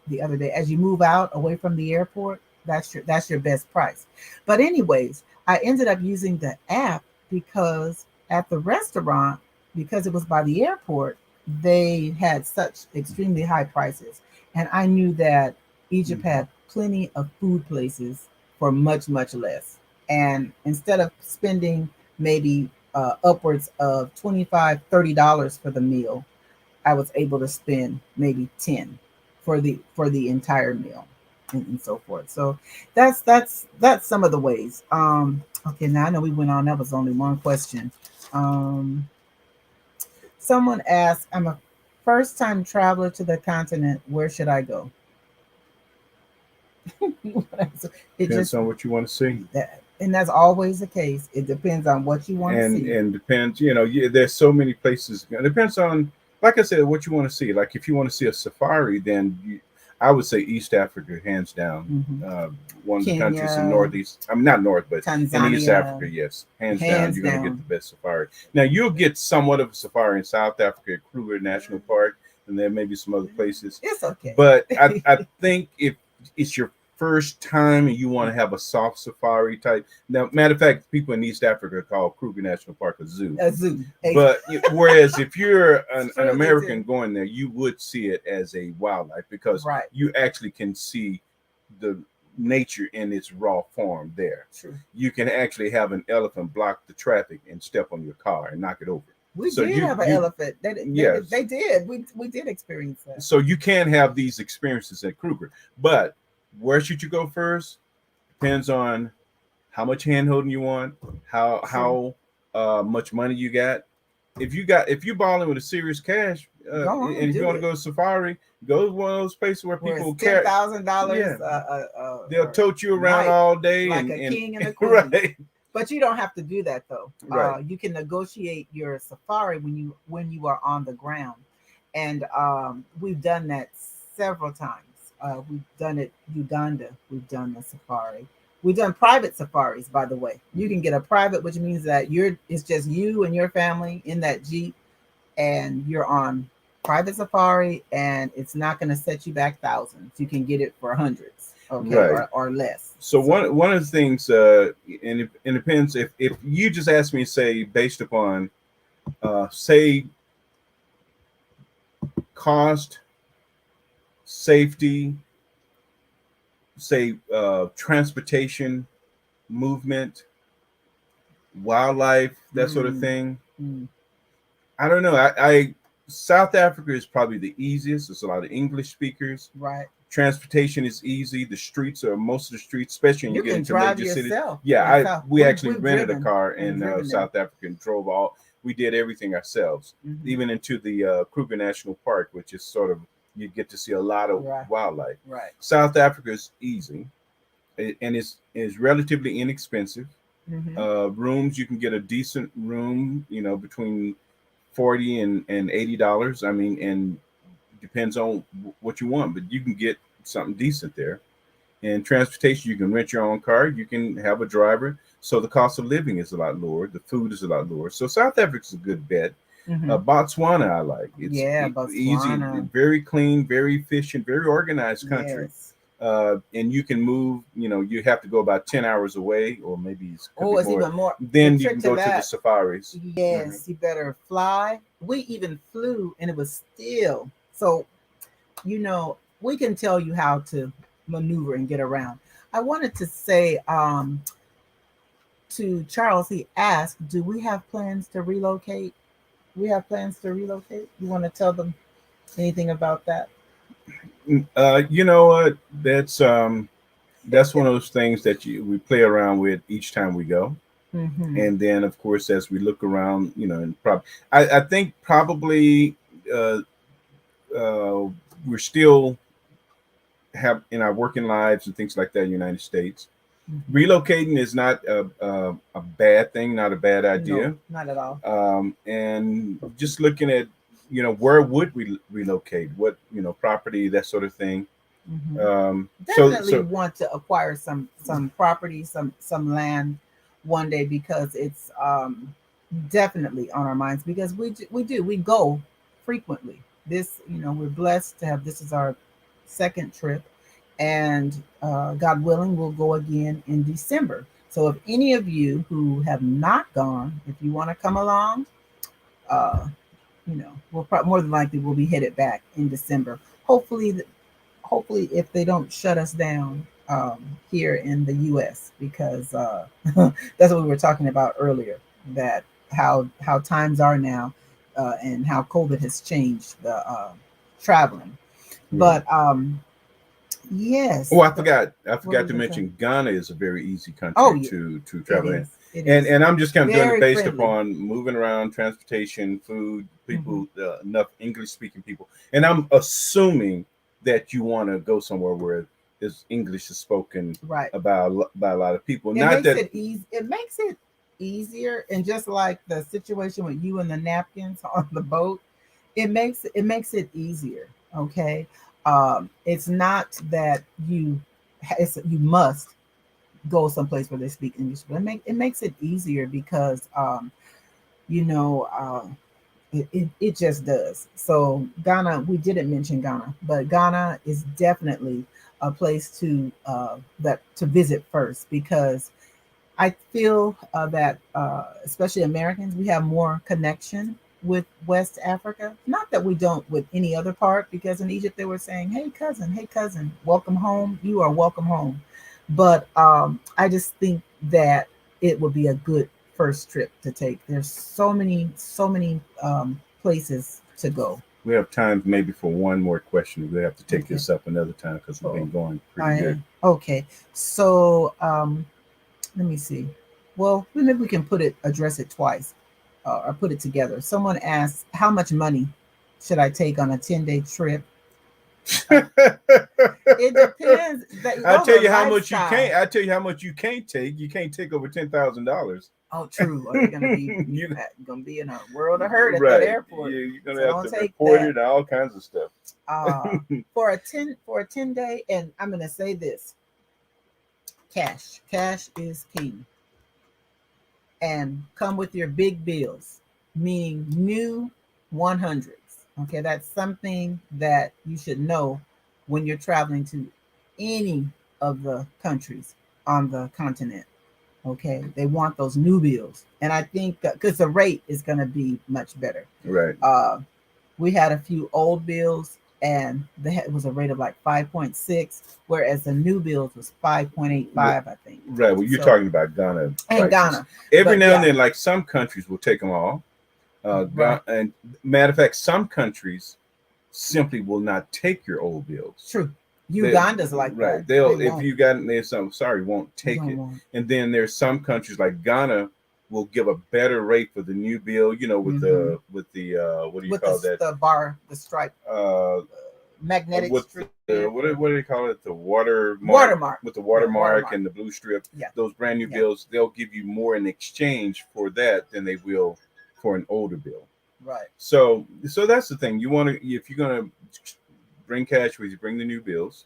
Speaker 1: the other day. As you move out away from the airport, that's your best price. But anyways, I ended up using the app because at the restaurant, because it was by the airport, they had such extremely high prices. And I knew that Egypt had plenty of food places for much, much less. And instead of spending maybe upwards of $25-$30 for the meal, I was able to spend maybe 10 for the entire meal, and so forth. So that's some of the ways. Okay, now I know we went on. That was only one question. Um, Someone asked, "I'm a first time traveler to the continent. Where should I go?" It
Speaker 2: Depends
Speaker 1: just
Speaker 2: on what you want to see.
Speaker 1: that, and that's always the case. It depends on what you want to see.
Speaker 2: And depends, there's so many places. It depends on, like I said, what you want to see. Like if you want to see a safari, then I would say East Africa, hands down.
Speaker 1: Mhm.
Speaker 2: One of the countries in
Speaker 1: Kenya,
Speaker 2: Northeast, I mean not North, but in East
Speaker 1: Tanzania,
Speaker 2: Africa, yes, hands down,
Speaker 1: hands
Speaker 2: you're going to get
Speaker 1: down.
Speaker 2: the best safari. Now you'll get somewhat of a safari in South Africa, at Kruger National Park, and there may be some other places.
Speaker 1: It's okay.
Speaker 2: But I think if it's your first time and you want to have a soft safari type. Now, matter of fact, people in East Africa call Kruger National Park a zoo.
Speaker 1: A zoo.
Speaker 2: But whereas if you're an
Speaker 1: True, they
Speaker 2: American
Speaker 1: do.
Speaker 2: going there, you would see it as a wildlife because
Speaker 1: Right.
Speaker 2: you actually can see the nature in its raw form there.
Speaker 1: True.
Speaker 2: You can actually have an elephant block the traffic and step on your car and knock it over.
Speaker 1: We
Speaker 2: So
Speaker 1: did
Speaker 2: you-
Speaker 1: have an
Speaker 2: you-
Speaker 1: elephant.
Speaker 2: Yes.
Speaker 1: They did. We did experience that.
Speaker 2: So you can have these experiences at Kruger. But where should you go first? Depends on how much hand holding you want, how much money you got. If you balling with a serious cash,
Speaker 1: Go on,
Speaker 2: and if
Speaker 1: do
Speaker 2: you want to
Speaker 1: it.
Speaker 2: go to safari, go to one of those places where
Speaker 1: Where
Speaker 2: people
Speaker 1: it's
Speaker 2: carry.
Speaker 1: $10,000.
Speaker 2: Yeah. They'll tote you around
Speaker 1: right,
Speaker 2: all day
Speaker 1: like
Speaker 2: and
Speaker 1: a king and a queen.
Speaker 2: right.
Speaker 1: But you don't have to do that though.
Speaker 2: Right.
Speaker 1: You can negotiate your safari when you are on the ground, and we've done that several times. We've done it Uganda. We've done the safari. We've done private safaris, by the way. You can get a private, which means that it's just you and your family in that Jeep, and you're on private safari, and it's not going to set you back thousands. You can get it for hundreds, okay,
Speaker 2: Right.
Speaker 1: or less.
Speaker 2: So one of the things, and it depends if you just ask me, say based upon, say cost, safety, say transportation, movement, wildlife, that sort of thing.
Speaker 1: Mm.
Speaker 2: I don't know. I South Africa is probably the easiest. There's a lot of English speakers.
Speaker 1: Right.
Speaker 2: Transportation is easy. The streets are most of the streets, especially when you get
Speaker 1: can
Speaker 2: into
Speaker 1: drive
Speaker 2: major cities.
Speaker 1: yourself.
Speaker 2: Yeah,
Speaker 1: yourself.
Speaker 2: we actually
Speaker 1: We've
Speaker 2: rented
Speaker 1: driven.
Speaker 2: a car
Speaker 1: We've
Speaker 2: in
Speaker 1: driven
Speaker 2: South Africa and drove all. We did everything ourselves,
Speaker 1: Mhm.
Speaker 2: even into the Kruger National Park, which is sort of you get to see a lot of
Speaker 1: Right.
Speaker 2: wildlife.
Speaker 1: Right.
Speaker 2: South Africa is easy, and is relatively inexpensive.
Speaker 1: Mhm.
Speaker 2: Rooms, you can get a decent room, between $40 and $80. I mean, and depends on what you want, but you can get something decent there. And transportation, you can rent your own car, you can have a driver, so the cost of living is a lot lower, the food is a lot lower. So South Africa's a good bet.
Speaker 1: Mhm.
Speaker 2: Botswana, I like. It's
Speaker 1: Yeah,
Speaker 2: easy,
Speaker 1: Botswana.
Speaker 2: very clean, very efficient, very organized country.
Speaker 1: Yes.
Speaker 2: And you can move. You have to go about 10 hours away, or maybe it's
Speaker 1: Oh, it's even more.
Speaker 2: Then
Speaker 1: The
Speaker 2: you
Speaker 1: trick
Speaker 2: can
Speaker 1: to
Speaker 2: go to the
Speaker 1: that.
Speaker 2: safaris.
Speaker 1: Yes, you better fly. We even flew, and it was still so. We can tell you how to maneuver and get around. I wanted to say to Charles. He asked, "Do we have plans to relocate?" We have plans to relocate. You want to tell them anything about that?
Speaker 2: You know what? That's one of those things that we play around with each time we go.
Speaker 1: Mm-hmm.
Speaker 2: And then, of course, as we look around, and I think probably uh, we're still have in our working lives and things like that in the United States.
Speaker 1: Mm-hmm.
Speaker 2: Relocating is not a bad thing, not a bad idea.
Speaker 1: No, not at all.
Speaker 2: And just looking at, where would we relocate? What, property, that sort of thing.
Speaker 1: Mm-hmm.
Speaker 2: So
Speaker 1: Definitely want to acquire some property, some land one day, because it's definitely on our minds, because we go frequently. This, we're blessed to have, this is our second trip, and God willing, we'll go again in December. So if any of you who have not gone, if you want to come along, we'll more than likely we'll be headed back in December. Hopefully, if they don't shut us down here in the U.S. because that's what we were talking about earlier. That how times are now, and how COVID has changed the traveling.
Speaker 2: Right.
Speaker 1: But yes.
Speaker 2: Oh, I
Speaker 1: What
Speaker 2: forgot
Speaker 1: was
Speaker 2: to
Speaker 1: I saying?
Speaker 2: mention Ghana is a very easy
Speaker 1: Oh
Speaker 2: country
Speaker 1: yeah,
Speaker 2: to
Speaker 1: it
Speaker 2: travel in.
Speaker 1: is. It is
Speaker 2: And I'm just kind of doing it
Speaker 1: very
Speaker 2: based
Speaker 1: friendly.
Speaker 2: upon moving around, transportation, food,
Speaker 1: Hmm.
Speaker 2: people, enough English speaking people. And I'm assuming that you want to go somewhere where this English is spoken
Speaker 1: Right.
Speaker 2: by a lot of people.
Speaker 1: It
Speaker 2: Not
Speaker 1: makes
Speaker 2: that,
Speaker 1: it easy. It makes it easier, and just like the situation with you and the napkins on the boat, it makes it easier. Okay, it's not that you must go someplace where they speak English, but it makes it easier because you know it just does. So Ghana, we didn't mention Ghana, but Ghana is definitely a place to visit first, because I feel that especially Americans, we have more connection with West Africa. Not that we don't with any other part, because in Egypt they were saying, hey cousin, welcome home. You are welcome home." But I just think that it would be a good first trip to take. There's so many places to go.
Speaker 2: we have time maybe for one more question. We have to take
Speaker 1: Okay.
Speaker 2: this up another time because we've
Speaker 1: So
Speaker 2: been going pretty
Speaker 1: I
Speaker 2: good.
Speaker 1: okay. So let me see. Well, maybe we can address it twice, or put it together. Someone asked, "How much money should I take on a 10-day trip?" Uh, it depends.
Speaker 2: I
Speaker 1: Oh,
Speaker 2: tell
Speaker 1: the
Speaker 2: you how much you
Speaker 1: lifestyle.
Speaker 2: can't. I tell you how much you can't take. You can't take over $10,000.
Speaker 1: Oh, true. Or you're gonna be
Speaker 2: You
Speaker 1: gonna be in a world of hurt at that
Speaker 2: right.
Speaker 1: airport.
Speaker 2: You're gonna
Speaker 1: So
Speaker 2: have
Speaker 1: don't
Speaker 2: to
Speaker 1: take
Speaker 2: report
Speaker 1: that.
Speaker 2: it and all kinds of stuff.
Speaker 1: Uh, for a 10 day, and I'm gonna say this: cash. Cash is king, and come with your big bills, meaning new 100s. Okay, that's something that you should know when you're traveling to any of the countries on the continent. Okay, they want those new bills, and I think because the rate is going to be much better.
Speaker 2: Right.
Speaker 1: Uh, we had a few old bills, and it was a rate of like 5.6, whereas the new bills was
Speaker 2: Well,
Speaker 1: 5.85, I think.
Speaker 2: right. Well, you're
Speaker 1: So,
Speaker 2: talking about Ghana
Speaker 1: and
Speaker 2: prices.
Speaker 1: Ghana,
Speaker 2: Every
Speaker 1: but
Speaker 2: now and
Speaker 1: yeah,
Speaker 2: then, like some countries will take them all.
Speaker 1: right.
Speaker 2: And matter of fact, some countries simply will not take your old bills.
Speaker 1: True.
Speaker 2: They
Speaker 1: Uganda's like that.
Speaker 2: right.
Speaker 1: They
Speaker 2: They'll if
Speaker 1: won't.
Speaker 2: you got there's some sorry won't
Speaker 1: You
Speaker 2: take
Speaker 1: don't
Speaker 2: it.
Speaker 1: want.
Speaker 2: And then there's some countries like Ghana will give a better rate for the new bill. You know,
Speaker 1: Hmm.
Speaker 2: with the what do you
Speaker 1: With
Speaker 2: call that?
Speaker 1: the bar, the stripe,
Speaker 2: Uh,
Speaker 1: magnetic
Speaker 2: with
Speaker 1: strip,
Speaker 2: what do they call it? The watermark
Speaker 1: watermark.
Speaker 2: with the
Speaker 1: Yeah,
Speaker 2: watermark
Speaker 1: watermark.
Speaker 2: and the blue strip.
Speaker 1: Yeah,
Speaker 2: Those brand new
Speaker 1: yeah,
Speaker 2: bills, they'll give you more in exchange for that than they will for an older bill.
Speaker 1: right.
Speaker 2: So that's the thing. You want to if you're gonna bring cash with you, bring the new bills.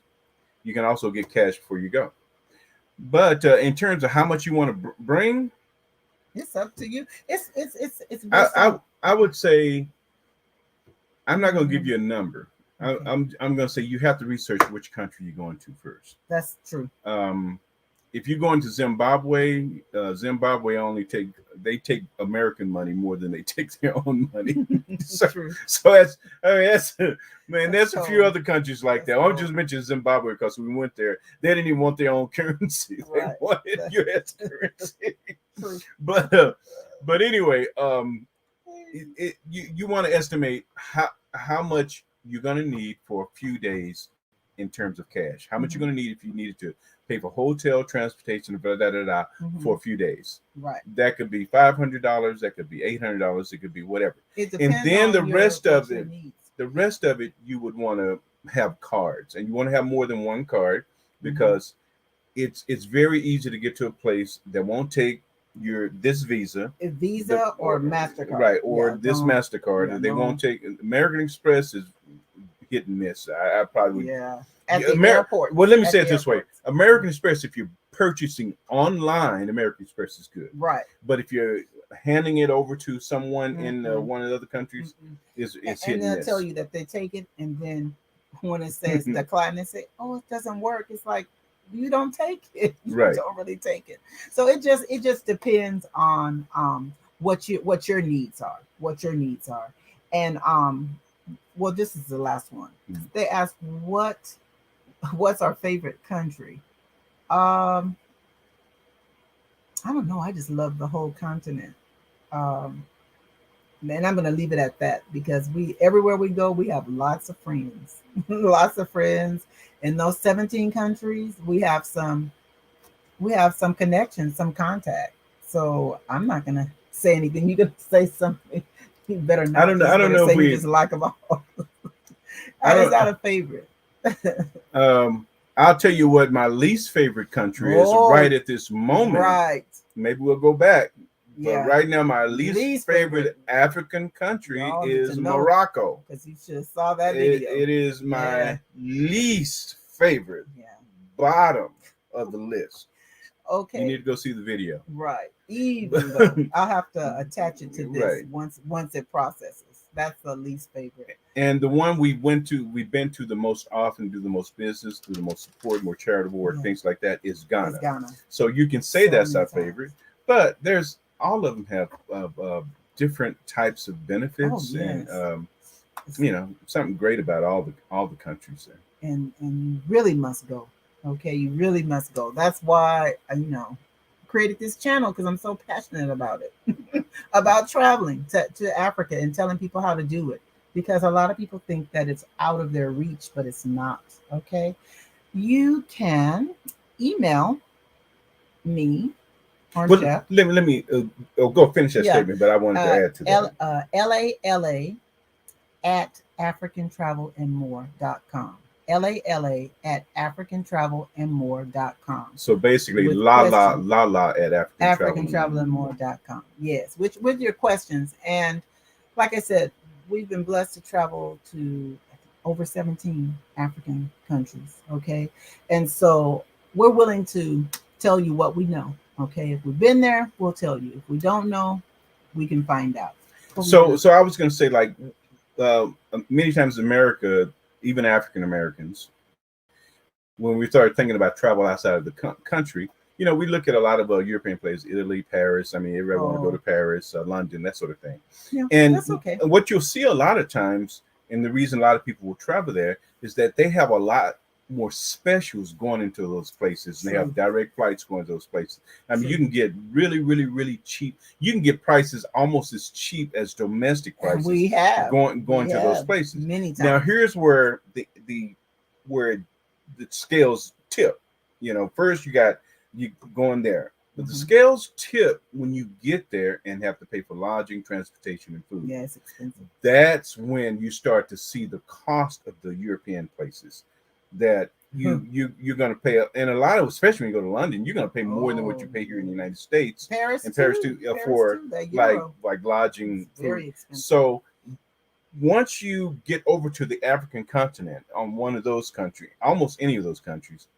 Speaker 2: You can also get cash before you go. But in terms of how much you want to bring,
Speaker 1: It's up to you. It's
Speaker 2: I,
Speaker 1: based
Speaker 2: I
Speaker 1: on.
Speaker 2: I would say I'm not going to give
Speaker 1: Mhm.
Speaker 2: you a number.
Speaker 1: Okay,
Speaker 2: I'm going to say you have to research which country you're going to first.
Speaker 1: that's true.
Speaker 2: Um, if you're going to Zimbabwe, Zimbabwe only take American money more than they take their own money. so,
Speaker 1: True.
Speaker 2: so that's man.
Speaker 1: That's
Speaker 2: There's a few
Speaker 1: cold.
Speaker 2: other countries like
Speaker 1: That's
Speaker 2: that. I'll
Speaker 1: cold.
Speaker 2: just mention Zimbabwe because we went there. They didn't even want their own currency. They
Speaker 1: Right.
Speaker 2: wanted
Speaker 1: That's
Speaker 2: U.S. currency.
Speaker 1: true.
Speaker 2: but but anyway, you want to estimate how much you're going to need for a few days in terms of cash. How much you're
Speaker 1: Hmm.
Speaker 2: going to need if you needed to pay for hotel, transportation, da da da da
Speaker 1: Hmm.
Speaker 2: for a few days.
Speaker 1: Right.
Speaker 2: That could be $500. That could be $800. It could be whatever.
Speaker 1: It
Speaker 2: And
Speaker 1: depends
Speaker 2: then
Speaker 1: on what your needs.
Speaker 2: the rest of it, you would want to have cards, and you want to have more than one card
Speaker 1: Hmm.
Speaker 2: because it's very easy to get to a place that won't take your this Visa, the
Speaker 1: Visa or
Speaker 2: or
Speaker 1: Mastercard.
Speaker 2: right or
Speaker 1: Yeah,
Speaker 2: this
Speaker 1: don't. Yeah,
Speaker 2: Mastercard. They won't
Speaker 1: don't.
Speaker 2: take American Express is hit and miss. I probably would.
Speaker 1: Yeah, at
Speaker 2: Yeah,
Speaker 1: the
Speaker 2: well, let me
Speaker 1: at
Speaker 2: say it
Speaker 1: the
Speaker 2: this way:
Speaker 1: airports.
Speaker 2: American Express, if you're purchasing online, American Express is good.
Speaker 1: Right.
Speaker 2: But if you're handing it over to someone in
Speaker 1: Mm-mm,
Speaker 2: one of the other countries,
Speaker 1: mm-mm.
Speaker 2: is hit
Speaker 1: And
Speaker 2: and
Speaker 1: they'll tell
Speaker 2: miss.
Speaker 1: you that they take it, and then when it says decline, they say, "Oh, it doesn't work." It's like you don't take it. You
Speaker 2: Right.
Speaker 1: don't really take it. So it just depends on what your needs are, and well, this is the last one.
Speaker 2: Mhm.
Speaker 1: They ask what's our favorite country. Um, I don't know. I just love the whole continent. Um, and I'm gonna leave it at that because we everywhere we go, we have lots of friends, lots of friends in those 17 countries. We have some connections, some contact. So I'm not gonna say anything. You're gonna say something. You better
Speaker 2: I
Speaker 1: not.
Speaker 2: don't know. I
Speaker 1: Just
Speaker 2: don't
Speaker 1: better
Speaker 2: know
Speaker 1: say
Speaker 2: if
Speaker 1: you
Speaker 2: we.
Speaker 1: just like them all.
Speaker 2: I
Speaker 1: Is
Speaker 2: don't.
Speaker 1: that a favorite?
Speaker 2: I'll tell you what my least favorite country is
Speaker 1: Oh,
Speaker 2: right at this moment.
Speaker 1: right.
Speaker 2: Maybe we'll go back, but
Speaker 1: Yeah.
Speaker 2: right now my least
Speaker 1: Least favorite.
Speaker 2: favorite African country
Speaker 1: Y'all need to
Speaker 2: is
Speaker 1: know
Speaker 2: Morocco.
Speaker 1: because you should have saw that
Speaker 2: It,
Speaker 1: video.
Speaker 2: it is
Speaker 1: Yeah.
Speaker 2: my least favorite,
Speaker 1: Yeah.
Speaker 2: bottom of the list. You need
Speaker 1: Okay.
Speaker 2: to go see the video.
Speaker 1: Right. Even though I'll have to attach it to this
Speaker 2: Right.
Speaker 1: once it processes. That's the least favorite.
Speaker 2: And the one we've been to the most often, do the most business, do the most support, more charitable work,
Speaker 1: Yeah.
Speaker 2: things like that, is
Speaker 1: It's
Speaker 2: Ghana.
Speaker 1: Ghana.
Speaker 2: So you can say
Speaker 1: So
Speaker 2: that's
Speaker 1: many
Speaker 2: our
Speaker 1: times.
Speaker 2: favorite, but there's all of them have different types of
Speaker 1: Oh
Speaker 2: benefits, and
Speaker 1: yes.
Speaker 2: something great about all the countries there.
Speaker 1: And you really must go. Okay, you really must go. That's why created this channel because I'm so passionate about it, about traveling to Africa and telling people how to do it. Because a lot of people think that it's out of their reach, but it's not. Okay, you can email me or
Speaker 2: Well,
Speaker 1: Chef.
Speaker 2: let me go finish that
Speaker 1: Yeah,
Speaker 2: statement, but I wanted to add to that.
Speaker 1: LALA at africantravelandmore.com. LALA at africantravelandmore.com.
Speaker 2: So basically,
Speaker 1: With
Speaker 2: la la
Speaker 1: questions.
Speaker 2: la la at African Travel.
Speaker 1: africantravelandmore.com. Yes, which with your questions. And like I said, we've been blessed to travel to over 17 African countries. Okay. And so we're willing to tell you what we know. Okay. If we've been there, we'll tell you. If we don't know, we can find out.
Speaker 2: So I was going to say, like, many times America, even African Americans, when we started thinking about travel outside of the country, we look at a lot of European places, Italy, Paris. I mean, everybody want to go to Paris, London, that sort of thing.
Speaker 1: Yeah,
Speaker 2: And
Speaker 1: that's okay.
Speaker 2: what you'll see a lot of times, and the reason a lot of people will travel there, is that they have a lot more specials going into those places. And they have direct flights going to those places. I mean, you can get really, really, really cheap. You can get prices almost as cheap as domestic prices.
Speaker 1: We have
Speaker 2: going to those places
Speaker 1: many times.
Speaker 2: Now, here's where where the scales tip. First you going there, but the scales tip when you get there and have to pay for lodging, transportation, and food.
Speaker 1: Yeah, it's expensive.
Speaker 2: That's when you start to see the cost of the European places that you're going to pay, and a lot of, especially when you go to London, you're going to pay more than what you pay here in the United States.
Speaker 1: Paris
Speaker 2: too, for like lodging,
Speaker 1: it's very expensive.
Speaker 2: So once you get over to the African continent on one of those countries, almost any of those countries,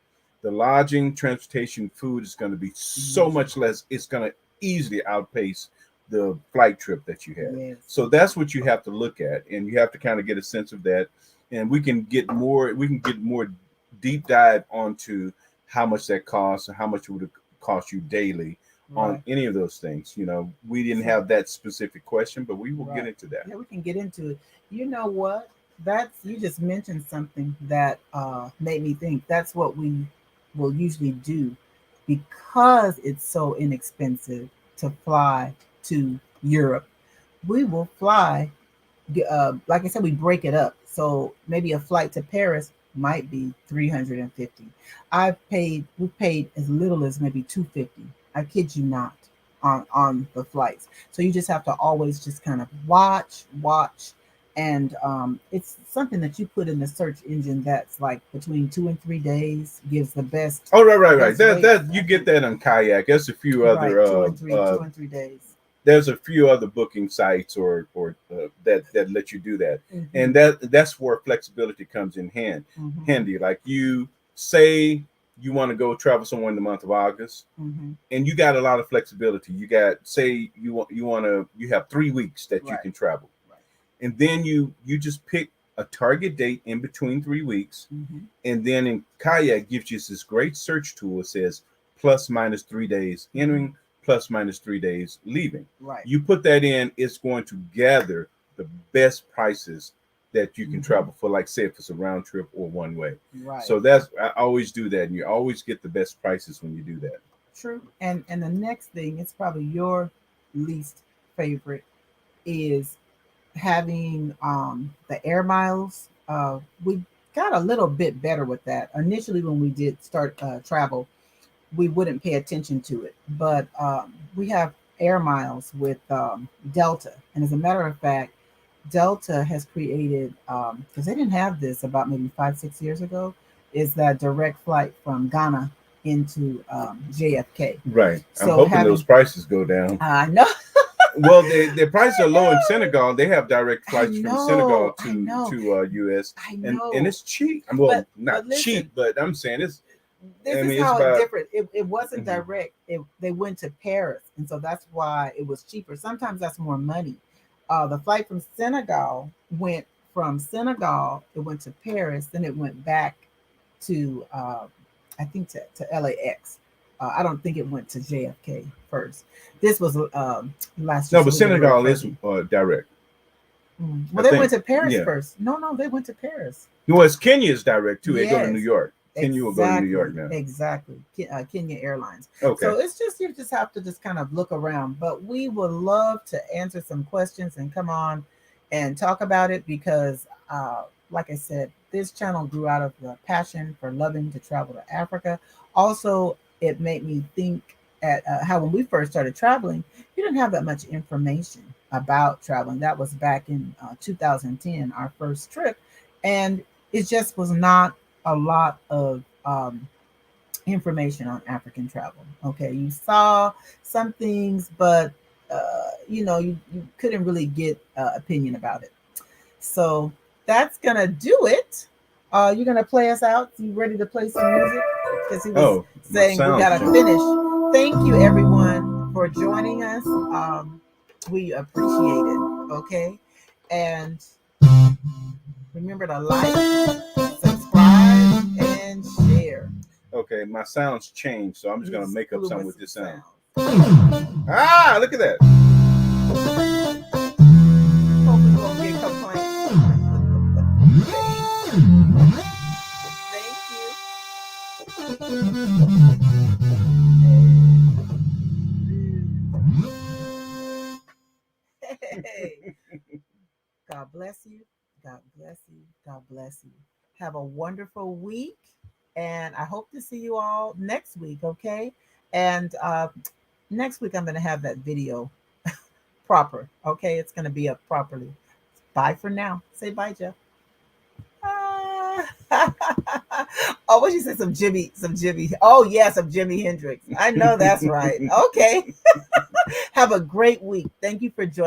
Speaker 2: the lodging, transportation, food is going to be so much less. It's going to easily outpace the flight trip that you have.
Speaker 1: Yes.
Speaker 2: So that's what you have to look at, and you have to kind of get a sense of that. And we can get more deep dive onto how much that costs and how much it would cost you daily on any of those things. We didn't have that specific question, but we will get into that.
Speaker 1: Yeah, we can get into it. You know what? You just mentioned something that made me think. That's what we will usually do because it's so inexpensive to fly to Europe. We will fly. Like I said, we break it up. So maybe a flight to Paris might be 350. We've paid as little as maybe 250. I kid you not, on the flights. So you just have to always just kind of watch, and it's something that you put in the search engine that's like between 2 and 3 days gives the best.
Speaker 2: Oh, right. That you get that on Kayak. There's a few other
Speaker 1: 2 and 3 days.
Speaker 2: There's a few other booking sites or that let you do that, and that's where flexibility comes in handy. Like, you say you want to go travel somewhere in the month of August, and you got a lot of flexibility. You got, say you have 3 weeks that you can travel, and then you just pick a target date in between 3 weeks, and then in Kayak gives you this great search tool. It says plus minus 3 days entering, plus minus 3 days leaving.
Speaker 1: Right.
Speaker 2: You put that in, it's going to gather the best prices that you can travel for, like say if it's a round trip or one way.
Speaker 1: Right.
Speaker 2: So I always do that, and you always get the best prices when you do that.
Speaker 1: True. And the next thing, it's probably your least favorite, is having the air miles. We got a little bit better with that. Initially, when we did start travel, we wouldn't pay attention to it. But we have air miles with Delta. And as a matter of fact, Delta has created, because they didn't have this about maybe 5, 6 years ago, is that direct flight from Ghana into JFK.
Speaker 2: Right.
Speaker 1: So
Speaker 2: I'm hoping those prices go down.
Speaker 1: I know.
Speaker 2: Well, the prices are low in Senegal. They have direct flights from Senegal to US,
Speaker 1: I know.
Speaker 2: and it's cheap. Well,
Speaker 1: But
Speaker 2: not
Speaker 1: listen,
Speaker 2: cheap, but I'm saying
Speaker 1: this
Speaker 2: I
Speaker 1: is
Speaker 2: mean,
Speaker 1: how
Speaker 2: it's about,
Speaker 1: it's different. It wasn't
Speaker 2: Mhm.
Speaker 1: direct. They went to Paris, and so that's why it was cheaper. Sometimes that's more money. The flight from Senegal went from Senegal. It went to Paris, then it went back to I think to LAX. I don't think it went to JFK first. This was last year.
Speaker 2: No, but Senegal is direct.
Speaker 1: Well, they went to Paris first. No, they went to Paris.
Speaker 2: No, it's Kenya's direct too. They go to New
Speaker 1: Yes.
Speaker 2: York. Kenya will go to New York now.
Speaker 1: Exactly. Kenya Airlines.
Speaker 2: Okay.
Speaker 1: So it's just, you just have to just kind of look around. But we would love to answer some questions and come on and talk about it because, like I said, this channel grew out of the passion for loving to travel to Africa. Also, it made me think at how when we first started traveling, you didn't have that much information about traveling. That was back in 2010, our first trip. And it just was not a lot of information on African travel. Okay, you saw some things, but you couldn't really get opinion about it. So that's gonna do it. You're gonna play us out. You ready to play some music? Because he was saying we gotta finish. Thank you everyone for joining us. We appreciate it. Okay, and remember to like, subscribe, and share.
Speaker 2: Okay, my sounds changed, so I'm just gonna make up something with this sound.
Speaker 1: Sound.
Speaker 2: Ah, look at that.
Speaker 1: Hope we won't get complaints. Thank you. Hey. God bless you. God bless you. God bless you. Have a wonderful week. And I hope to see you all next week. Okay. And next week, I'm going to have that video proper. Okay. It's going to be up properly. Bye for now. Say bye, Jeff. Oh, what you said? Some Jimmy. Oh, yeah, some Jimi Hendrix. I know that's right. Okay. Have a great week. Thank you for joining.